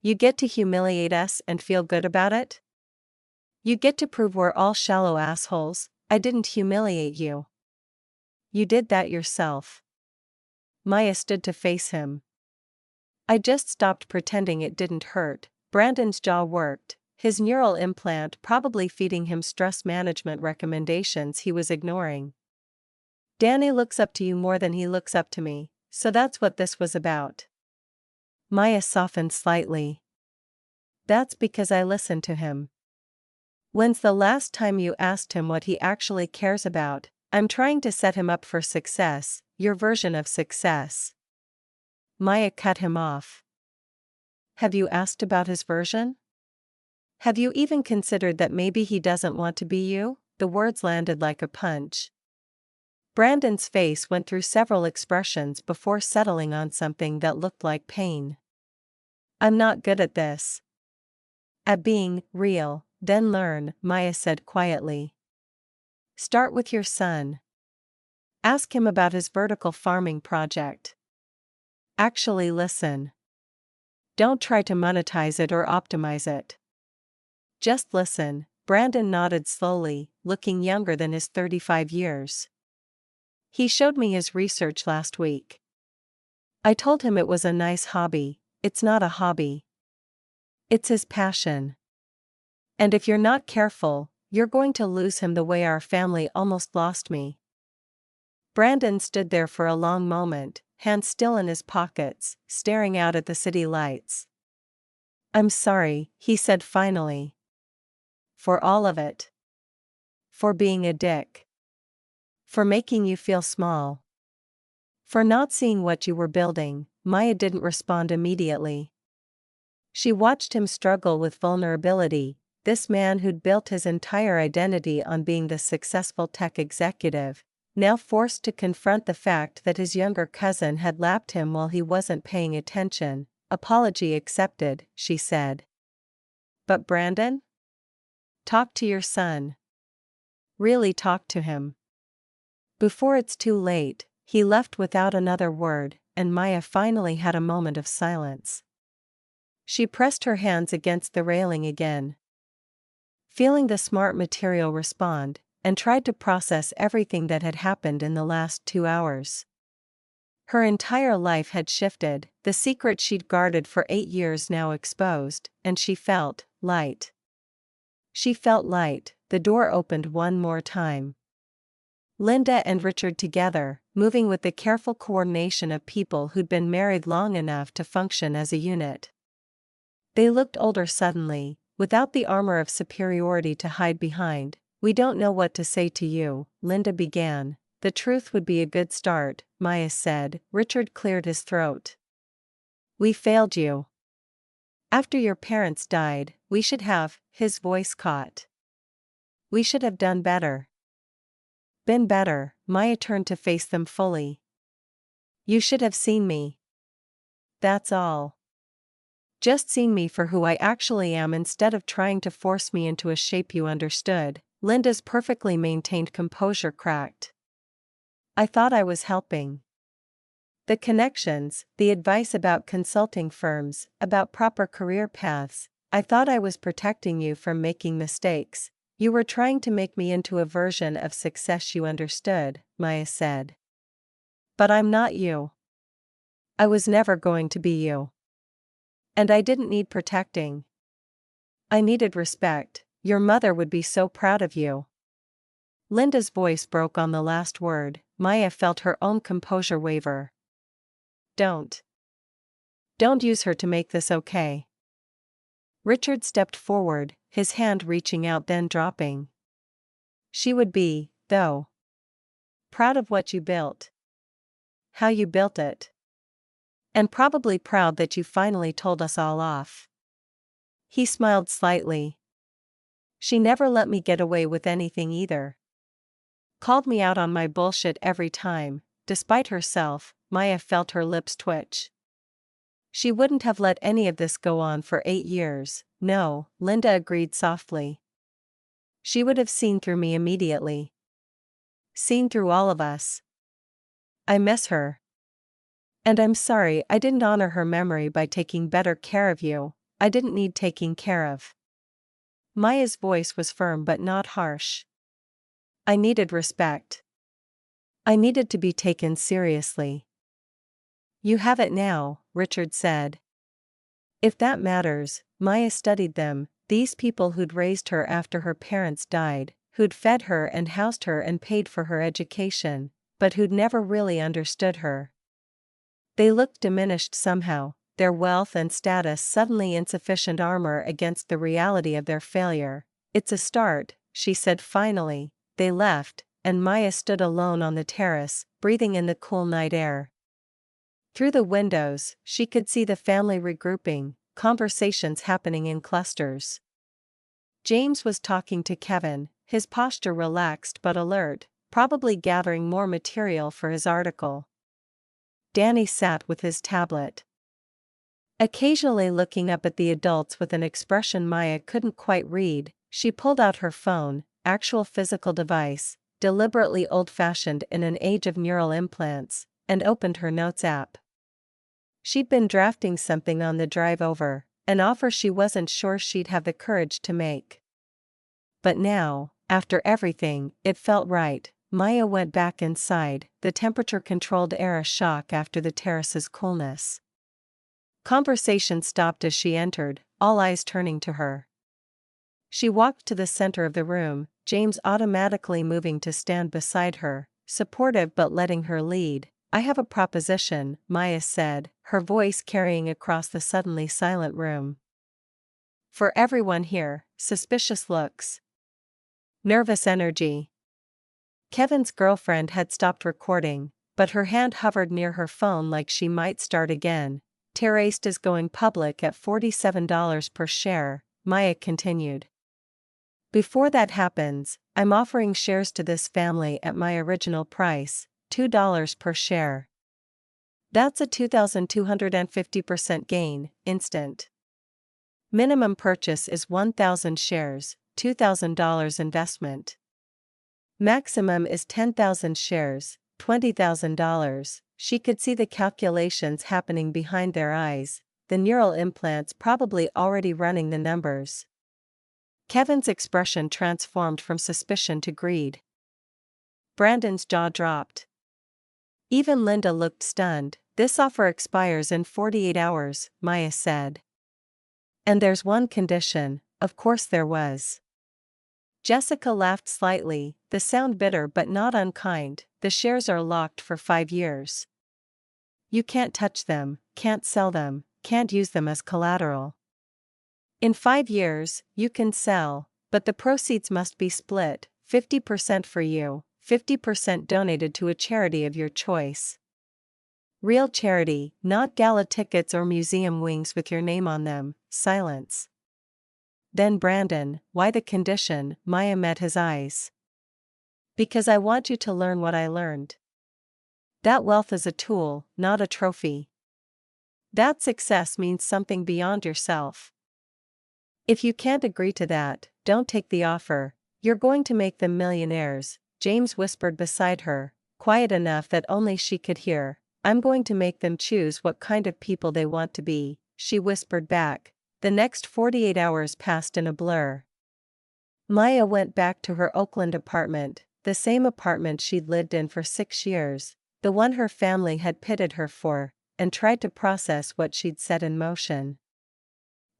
You get to humiliate us and feel good about it? You get to prove we're all shallow assholes. I didn't humiliate you. You did that yourself. Maya stood to face him. I just stopped pretending it didn't hurt. Brandon's jaw worked, his neural implant probably feeding him stress management recommendations he was ignoring. Danny looks up to you more than he looks up to me, so that's what this was about. Maya softened slightly. That's because I listened to him. When's the last time you asked him what he actually cares about? I'm trying to set him up for success, your version of success. Maya cut him off. Have you asked about his version? Have you even considered that maybe he doesn't want to be you? The words landed like a punch. Brandon's face went through several expressions before settling on something that looked like pain. I'm not good at this. At being real, then learn, Maya said quietly. Start with your son. Ask him about his vertical farming project. Actually listen. Don't try to monetize it or optimize it. Just listen. Brandon nodded slowly, looking younger than his 35 years. He showed me his research last week. I told him it was a nice hobby. It's not a hobby. It's his passion. And if you're not careful, you're going to lose him the way our family almost lost me. Brandon stood there for a long moment, hands still in his pockets, staring out at the city lights. I'm sorry, he said finally. For all of it. For being a dick. For making you feel small. For not seeing what you were building. Maya didn't respond immediately. She watched him struggle with vulnerability, this man who'd built his entire identity on being the successful tech executive, now forced to confront the fact that his younger cousin had lapped him while he wasn't paying attention. Apology accepted, she said. But Brandon? Talk to your son. Really talk to him. Before it's too late, he left without another word, and Maya finally had a moment of silence. She pressed her hands against the railing again, feeling the smart material respond, and tried to process everything that had happened in the last 2 hours. Her entire life had shifted, the secret she'd guarded for 8 years now exposed, and she felt light. She felt light. The door opened one more time. Linda and Richard together, moving with the careful coordination of people who'd been married long enough to function as a unit. They looked older suddenly, without the armor of superiority to hide behind. We don't know what to say to you, Linda began. The truth would be a good start, Maya said. Richard cleared his throat. We failed you. After your parents died, we should have, his voice caught. We should have done better. Been better. Maya turned to face them fully. You should have seen me. That's all. Just seen me for who I actually am instead of trying to force me into a shape you understood. Linda's perfectly maintained composure cracked. I thought I was helping. The connections, the advice about consulting firms, about proper career paths, I thought I was protecting you from making mistakes. You were trying to make me into a version of success you understood, Maya said. But I'm not you. I was never going to be you. And I didn't need protecting. I needed respect. Your mother would be so proud of you. Linda's voice broke on the last word. Maya felt her own composure waver. Don't use her to make this okay. Richard stepped forward, his hand reaching out then dropping. She would be, though. Proud of what you built. How you built it. And probably proud that you finally told us all off. He smiled slightly. She never let me get away with anything either. Called me out on my bullshit every time. Despite herself, Maya felt her lips twitch. She wouldn't have let any of this go on for 8 years, no, Linda agreed softly. She would have seen through me immediately. Seen through all of us. I miss her. And I'm sorry I didn't honor her memory by taking better care of you. I didn't need taking care of. Maya's voice was firm but not harsh. I needed respect. I needed to be taken seriously. You have it now, Richard said. If that matters, Maya studied them, these people who'd raised her after her parents died, who'd fed her and housed her and paid for her education, but who'd never really understood her. They looked diminished somehow, their wealth and status suddenly insufficient armor against the reality of their failure. It's a start, she said finally. They left, and Maya stood alone on the terrace, breathing in the cool night air. Through the windows, she could see the family regrouping, conversations happening in clusters. James was talking to Kevin, his posture relaxed but alert, probably gathering more material for his article. Danny sat with his tablet, occasionally looking up at the adults with an expression Maya couldn't quite read. She pulled out her phone, actual physical device, deliberately old-fashioned in an age of neural implants, and opened her notes app. She'd been drafting something on the drive over, an offer she wasn't sure she'd have the courage to make. But now, after everything, it felt right. Maya went back inside, the temperature-controlled air a shock after the terrace's coolness. Conversation stopped as she entered, all eyes turning to her. She walked to the center of the room, James automatically moving to stand beside her, supportive but letting her lead. I have a proposition, Maya said, her voice carrying across the suddenly silent room. For everyone here, suspicious looks. Nervous energy. Kevin's girlfriend had stopped recording, but her hand hovered near her phone like she might start again. Terraced is going public at $47 per share, Maya continued. Before that happens, I'm offering shares to this family at my original price, $2 per share. That's a 2,250% gain, instant. Minimum purchase is 1,000 shares, $2,000 investment. Maximum is 10,000 shares, $20,000. She could see the calculations happening behind their eyes, the neural implants probably already running the numbers. Kevin's expression transformed from suspicion to greed. Brandon's jaw dropped. Even Linda looked stunned. This offer expires in 48 hours, Maya said. And there's one condition. Of course there was. Jessica laughed slightly, the sound bitter but not unkind. The shares are locked for 5 years. You can't touch them, can't sell them, can't use them as collateral. In 5 years, you can sell, but the proceeds must be split, 50% for you, 50% donated to a charity of your choice. Real charity, not gala tickets or museum wings with your name on them. Silence. Then Brandon, why the condition? Maya met his eyes. Because I want you to learn what I learned. That wealth is a tool, not a trophy. That success means something beyond yourself. If you can't agree to that, don't take the offer. You're going to make them millionaires, James whispered beside her, quiet enough that only she could hear. I'm going to make them choose what kind of people they want to be, she whispered back. The next 48 hours passed in a blur. Maya went back to her Oakland apartment, the same apartment she'd lived in for 6 years, the one her family had pitted her for, and tried to process what she'd set in motion.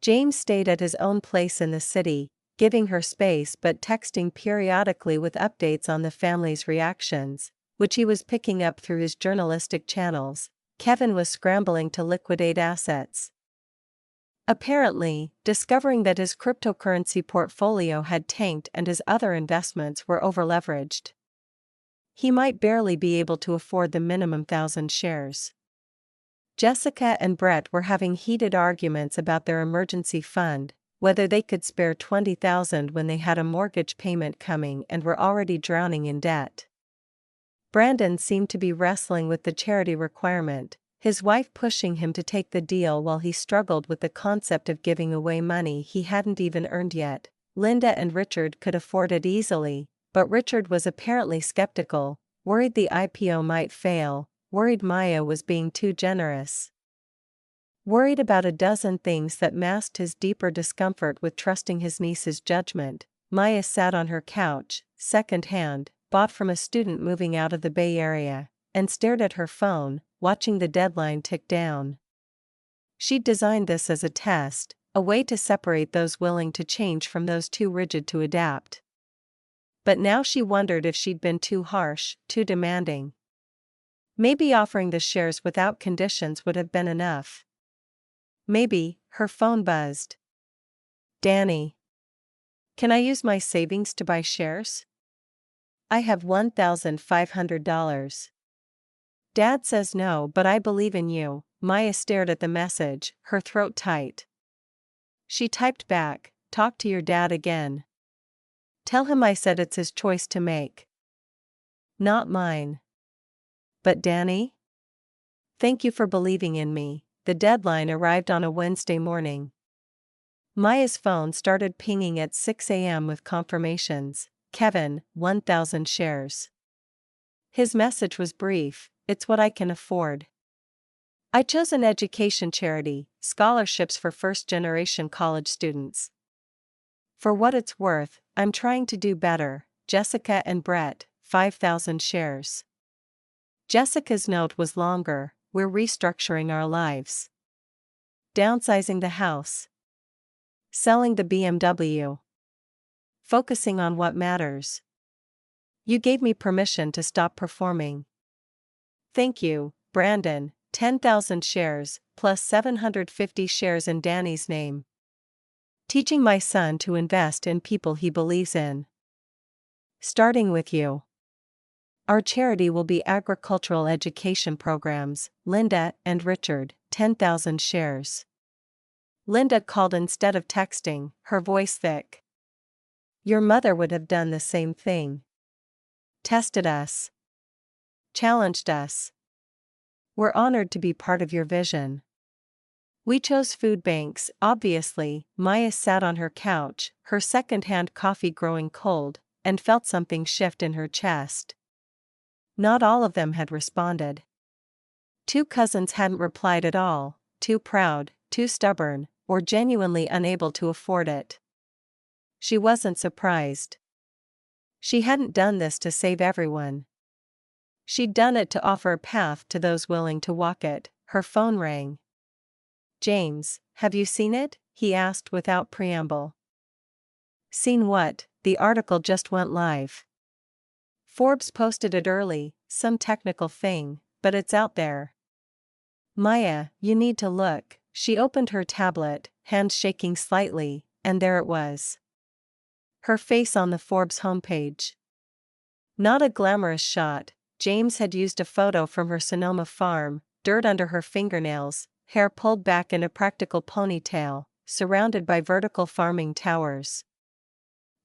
James stayed at his own place in the city, giving her space but texting periodically with updates on the family's reactions, which he was picking up through his journalistic channels. Kevin was scrambling to liquidate assets. Apparently, discovering that his cryptocurrency portfolio had tanked and his other investments were overleveraged. He might barely be able to afford the minimum 1,000 shares. Jessica and Brett were having heated arguments about their emergency fund, whether they could spare $20,000 when they had a mortgage payment coming and were already drowning in debt. Brandon seemed to be wrestling with the charity requirement, his wife pushing him to take the deal while he struggled with the concept of giving away money he hadn't even earned yet. Linda and Richard could afford it easily, but Richard was apparently skeptical, worried the IPO might fail, worried Maya was being too generous. Worried about a dozen things that masked his deeper discomfort with trusting his niece's judgment, Maya sat on her couch, second-hand, bought from a student moving out of the Bay Area, and stared at her phone, watching the deadline tick down. She'd designed this as a test, a way to separate those willing to change from those too rigid to adapt. But now she wondered if she'd been too harsh, too demanding. Maybe offering the shares without conditions would have been enough. Maybe. Her phone buzzed. Danny. Can I use my savings to buy shares? I have $1,500. Dad says no, but I believe in you. Maya stared at the message, her throat tight. She typed back, talk to your dad again. Tell him I said it's his choice to make. Not mine. But Danny? Thank you for believing in me. The deadline arrived on a Wednesday morning. Maya's phone started pinging at 6 a.m. with confirmations. Kevin, 1,000 shares. His message was brief, it's what I can afford. I chose an education charity, scholarships for first-generation college students. For what it's worth, I'm trying to do better. Jessica and Brett, 5,000 shares. Jessica's note was longer, we're restructuring our lives. Downsizing the house. Selling the BMW. Focusing on what matters. You gave me permission to stop performing. Thank you, Brandon, 10,000 shares, plus 750 shares in Danny's name. Teaching my son to invest in people he believes in. Starting with you. Our charity will be agricultural education programs. Linda and Richard, 10,000 shares. Linda called instead of texting, her voice thick. Your mother would have done the same thing. Tested us. Challenged us. We're honored to be part of your vision. We chose food banks, obviously. Maya sat on her couch, her second-hand coffee growing cold, and felt something shift in her chest. Not all of them had responded. 2 cousins hadn't replied at all, too proud, too stubborn, or genuinely unable to afford it. She wasn't surprised. She hadn't done this to save everyone. She'd done it to offer a path to those willing to walk it. Her phone rang. James, have you seen it? He asked without preamble. Seen what? The article just went live. Forbes posted it early, some technical thing, but it's out there. Maya, you need to look. She opened her tablet, hands shaking slightly, and there it was. Her face on the Forbes homepage. Not a glamorous shot. James had used a photo from her Sonoma farm, dirt under her fingernails, hair pulled back in a practical ponytail, surrounded by vertical farming towers.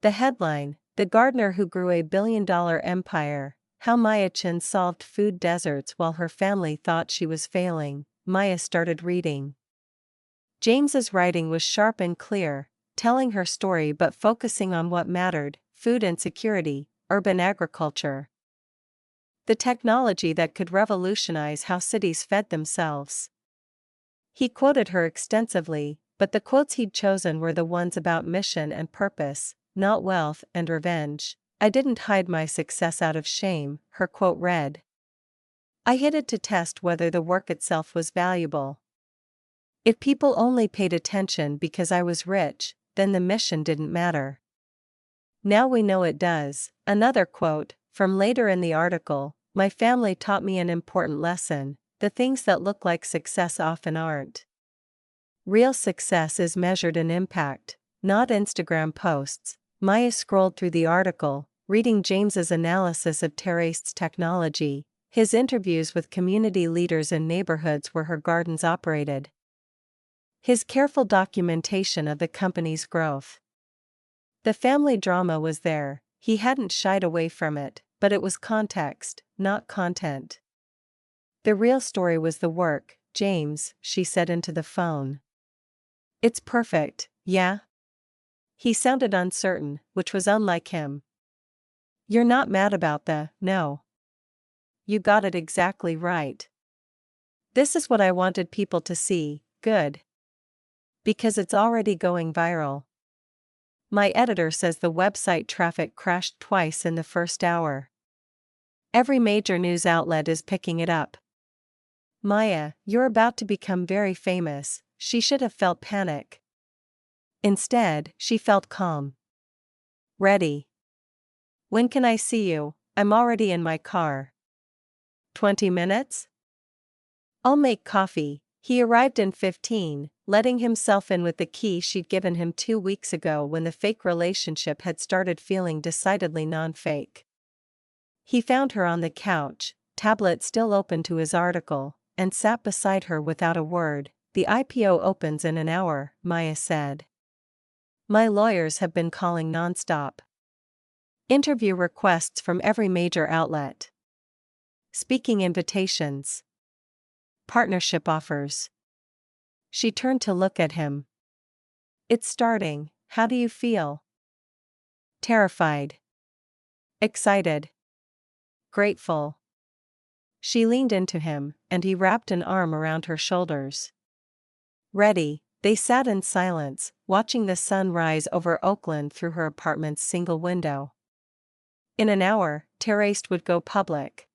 The headline, The Gardener Who Grew a Billion-Dollar Empire, How Maya Chin Solved Food Deserts While Her Family Thought She Was Failing. Maya started reading. James's writing was sharp and clear, telling her story but focusing on what mattered, food insecurity, urban agriculture. The technology that could revolutionize how cities fed themselves. He quoted her extensively, but the quotes he'd chosen were the ones about mission and purpose, not wealth and revenge. I didn't hide my success out of shame, her quote read. I hid it to test whether the work itself was valuable. If people only paid attention because I was rich, then the mission didn't matter. Now we know it does. Another quote, from later in the article, my family taught me an important lesson: the things that look like success often aren't. Real success is measured in impact, not Instagram posts. Maya scrolled through the article, reading James's analysis of terraced technology, his interviews with community leaders in neighborhoods where her gardens operated, his careful documentation of the company's growth. The family drama was there, he hadn't shied away from it, but it was context, not content. The real story was the work, James, she said into the phone. It's perfect, yeah? He sounded uncertain, which was unlike him. You're not mad about no. You got it exactly right. This is what I wanted people to see, good. Because it's already going viral. My editor says the website traffic crashed twice in the first hour. Every major news outlet is picking it up. Maya, you're about to become very famous. She should have felt panic. Instead, she felt calm. Ready. When can I see you? I'm already in my car. 20 minutes? I'll make coffee. He arrived in 15, letting himself in with the key she'd given him 2 weeks ago when the fake relationship had started feeling decidedly non-fake. He found her on the couch, tablet still open to his article, and sat beside her without a word. The IPO opens in an hour, Maya said. My lawyers have been calling nonstop. Interview requests from every major outlet. Speaking invitations. Partnership offers. She turned to look at him. It's starting, how do you feel? Terrified. Excited. Grateful. She leaned into him, and he wrapped an arm around her shoulders. Ready, they sat in silence, watching the sun rise over Oakland through her apartment's single window. In an hour, Terraced would go public.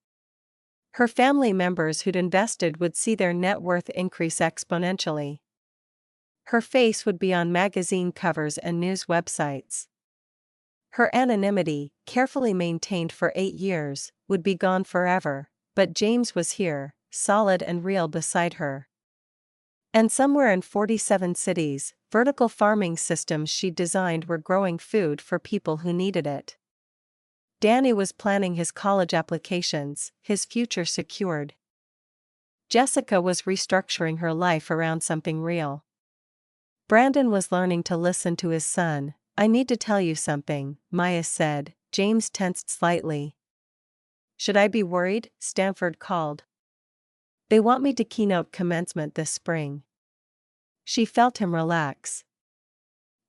Her family members who'd invested would see their net worth increase exponentially. Her face would be on magazine covers and news websites. Her anonymity, carefully maintained for 8 years, would be gone forever, but James was here, solid and real beside her. And somewhere in 47 cities, vertical farming systems she'd designed were growing food for people who needed it. Danny was planning his college applications, his future secured. Jessica was restructuring her life around something real. Brandon was learning to listen to his son. I need to tell you something, Maya said. James tensed slightly. Should I be worried? Stanford called. They want me to keynote commencement this spring. She felt him relax.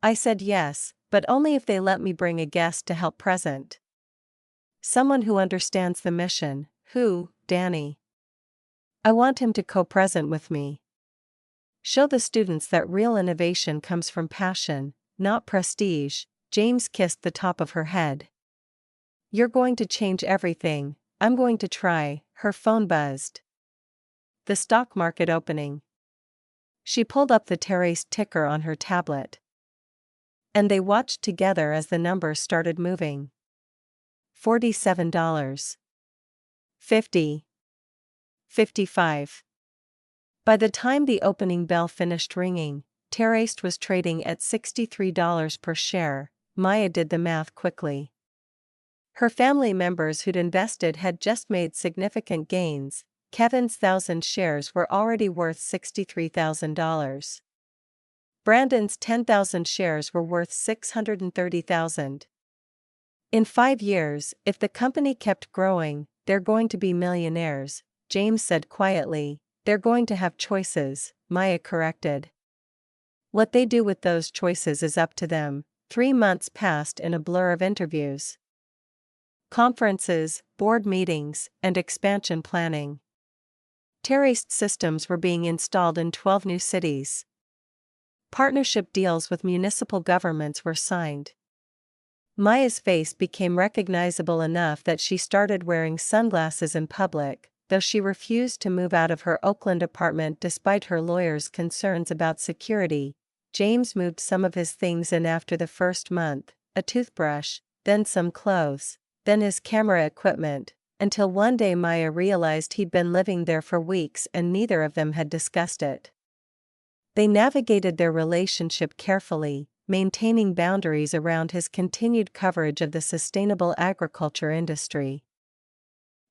I said yes, but only if they let me bring a guest to help present. Someone who understands the mission. Who? Danny. I want him to co-present with me. Show the students that real innovation comes from passion, not prestige. James kissed the top of her head. You're going to change everything. I'm going to try. Her phone buzzed. The stock market opening. She pulled up the Terraced ticker on her tablet. And they watched together as the numbers started moving. $47. 50. 55. By the time the opening bell finished ringing, Terraced was trading at $63 per share. Maya did the math quickly. Her family members who'd invested had just made significant gains. Kevin's 1,000 shares were already worth $63,000. Brandon's 10,000 shares were worth $630,000. In 5 years, if the company kept growing, they're going to be millionaires, James said quietly. They're going to have choices, Maya corrected. What they do with those choices is up to them. 3 months passed in a blur of interviews, conferences, board meetings, and expansion planning. Terraced systems were being installed in 12 new cities. Partnership deals with municipal governments were signed. Maya's face became recognizable enough that she started wearing sunglasses in public, though she refused to move out of her Oakland apartment despite her lawyer's concerns about security. James moved some of his things in after the first month: a toothbrush, then some clothes, then his camera equipment, until one day Maya realized he'd been living there for weeks and neither of them had discussed it. They navigated their relationship carefully, maintaining boundaries around his continued coverage of the sustainable agriculture industry.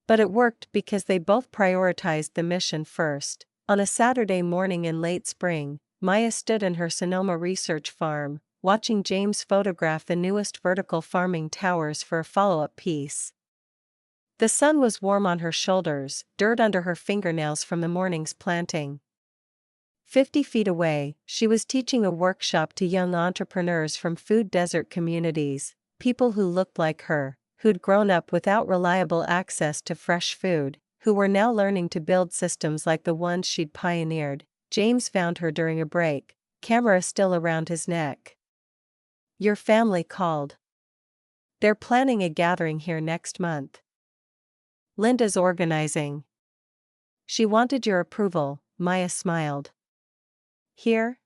But it worked because they both prioritized the mission first. On a Saturday morning in late spring, Maya stood in her Sonoma research farm, watching James photograph the newest vertical farming towers for a follow-up piece. The sun was warm on her shoulders, dirt under her fingernails from the morning's planting. 50 feet away, she was teaching a workshop to young entrepreneurs from food desert communities, people who looked like her, who'd grown up without reliable access to fresh food, who were now learning to build systems like the ones she'd pioneered. James found her during a break, camera still around his neck. "Your family called. They're planning a gathering here next month. Linda's organizing. She wanted your approval," Maya smiled. "Here?"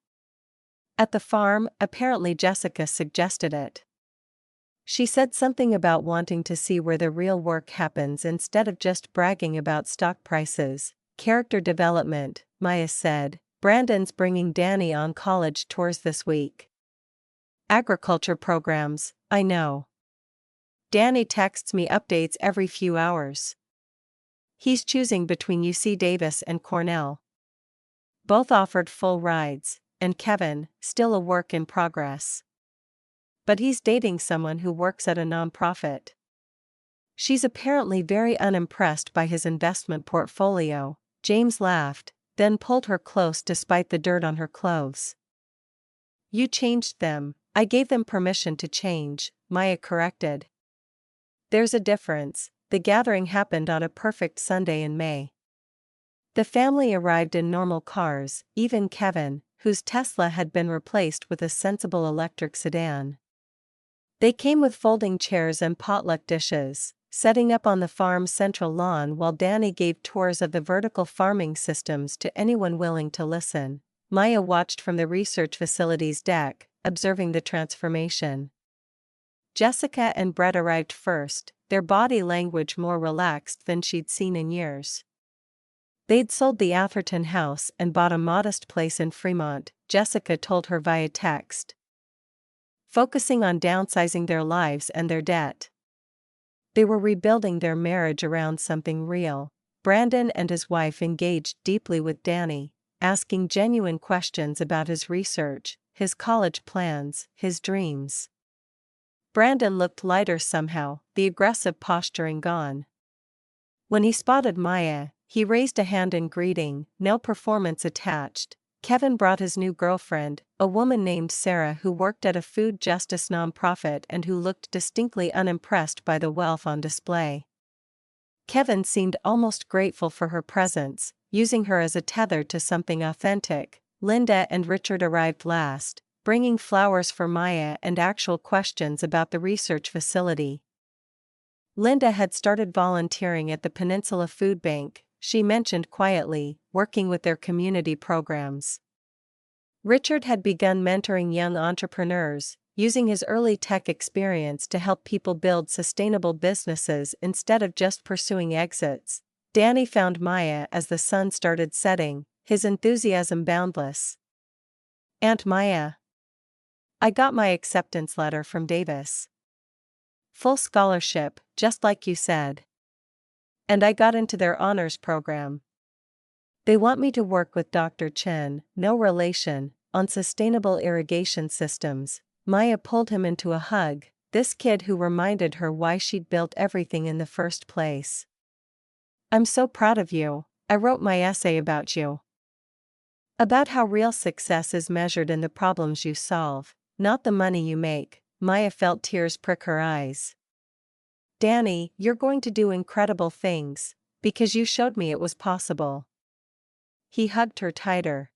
"At the farm," apparently Jessica suggested it. She said something about wanting to see where the real work happens instead of just bragging about stock prices. "Character development," Maya said. "Brandon's bringing Danny on college tours this week." "Agriculture programs, I know. Danny texts me updates every few hours. He's choosing between UC Davis and Cornell. Both offered full rides, and Kevin, still a work in progress. But he's dating someone who works at a nonprofit. She's apparently very unimpressed by his investment portfolio." James laughed, then pulled her close despite the dirt on her clothes. "You changed them." "I gave them permission to change," Maya corrected. "There's a difference." The gathering happened on a perfect Sunday in May. The family arrived in normal cars, even Kevin, whose Tesla had been replaced with a sensible electric sedan. They came with folding chairs and potluck dishes, setting up on the farm's central lawn while Danny gave tours of the vertical farming systems to anyone willing to listen. Maya watched from the research facility's deck, observing the transformation. Jessica and Brett arrived first, their body language more relaxed than she'd seen in years. They'd sold the Atherton house and bought a modest place in Fremont, Jessica told her via text. Focusing on downsizing their lives and their debt. They were rebuilding their marriage around something real. Brandon and his wife engaged deeply with Danny, asking genuine questions about his research, his college plans, his dreams. Brandon looked lighter somehow, the aggressive posturing gone. When he spotted Maya, he raised a hand in greeting, no performance attached. Kevin brought his new girlfriend, a woman named Sarah who worked at a food justice nonprofit and who looked distinctly unimpressed by the wealth on display. Kevin seemed almost grateful for her presence, using her as a tether to something authentic. Linda and Richard arrived last, bringing flowers for Maya and actual questions about the research facility. Linda had started volunteering at the Peninsula Food Bank, she mentioned quietly, working with their community programs. Richard had begun mentoring young entrepreneurs, using his early tech experience to help people build sustainable businesses instead of just pursuing exits. Danny found Maya as the sun started setting, his enthusiasm boundless. "Aunt Maya, I got my acceptance letter from Davis. Full scholarship, just like you said. And I got into their honors program. They want me to work with Dr. Chen, no relation, on sustainable irrigation systems." Maya pulled him into a hug, this kid who reminded her why she'd built everything in the first place. "I'm so proud of you. I wrote my essay about you. About how real success is measured in the problems you solve, not the money you make." Maya felt tears prick her eyes. "Danny, you're going to do incredible things, because you showed me it was possible." He hugged her tighter.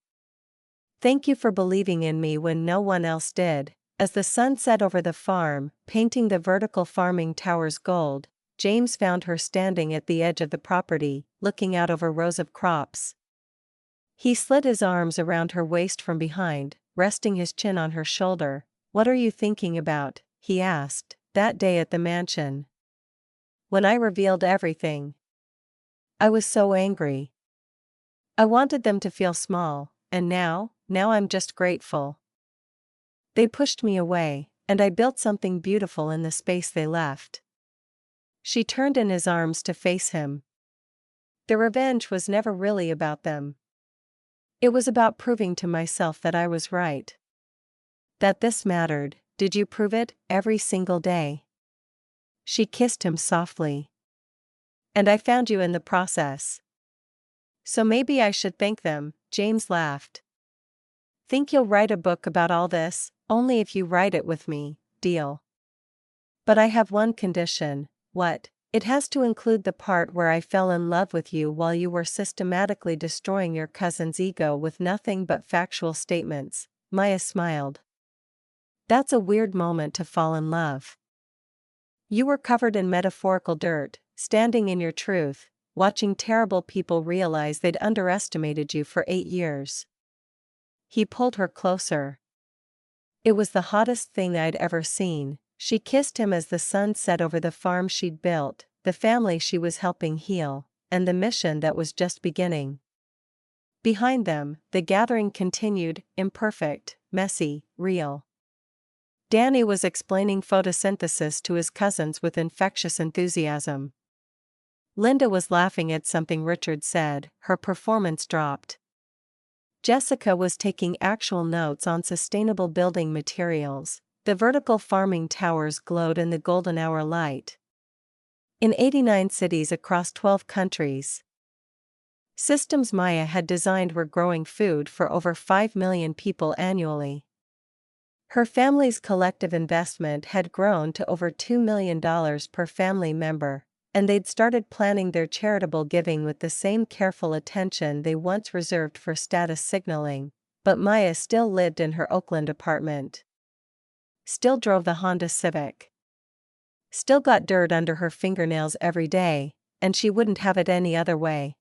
"Thank you for believing in me when no one else did." As the sun set over the farm, painting the vertical farming towers gold, James found her standing at the edge of the property, looking out over rows of crops. He slid his arms around her waist from behind, resting his chin on her shoulder. "What are you thinking about?" he asked, that day at the mansion. When I revealed everything. I was so angry. I wanted them to feel small, and now I'm just grateful. They pushed me away, and I built something beautiful in the space they left. She turned in his arms to face him. The revenge was never really about them. It was about proving to myself that I was right. That this mattered. Did you prove it, every single day? She kissed him softly. And I found you in the process. So maybe I should thank them, James laughed. Think you'll write a book about all this? Only if you write it with me, deal. But I have one condition. What? It has to include the part where I fell in love with you while you were systematically destroying your cousin's ego with nothing but factual statements. Maya smiled. That's a weird moment to fall in love. You were covered in metaphorical dirt, standing in your truth, watching terrible people realize they'd underestimated you for 8 years. He pulled her closer. It was the hottest thing I'd ever seen. She kissed him as the sun set over the farm she'd built, the family she was helping heal, and the mission that was just beginning. Behind them, the gathering continued, imperfect, messy, real. Danny was explaining photosynthesis to his cousins with infectious enthusiasm. Linda was laughing at something Richard said, her performance dropped. Jessica was taking actual notes on sustainable building materials. The vertical farming towers glowed in the golden hour light. In 89 cities across 12 countries. Systems Maya had designed were growing food for over 5 million people annually. Her family's collective investment had grown to over $2 million per family member, and they'd started planning their charitable giving with the same careful attention they once reserved for status signaling, but Maya still lived in her Oakland apartment. Still drove the Honda Civic. Still got dirt under her fingernails every day, and she wouldn't have it any other way.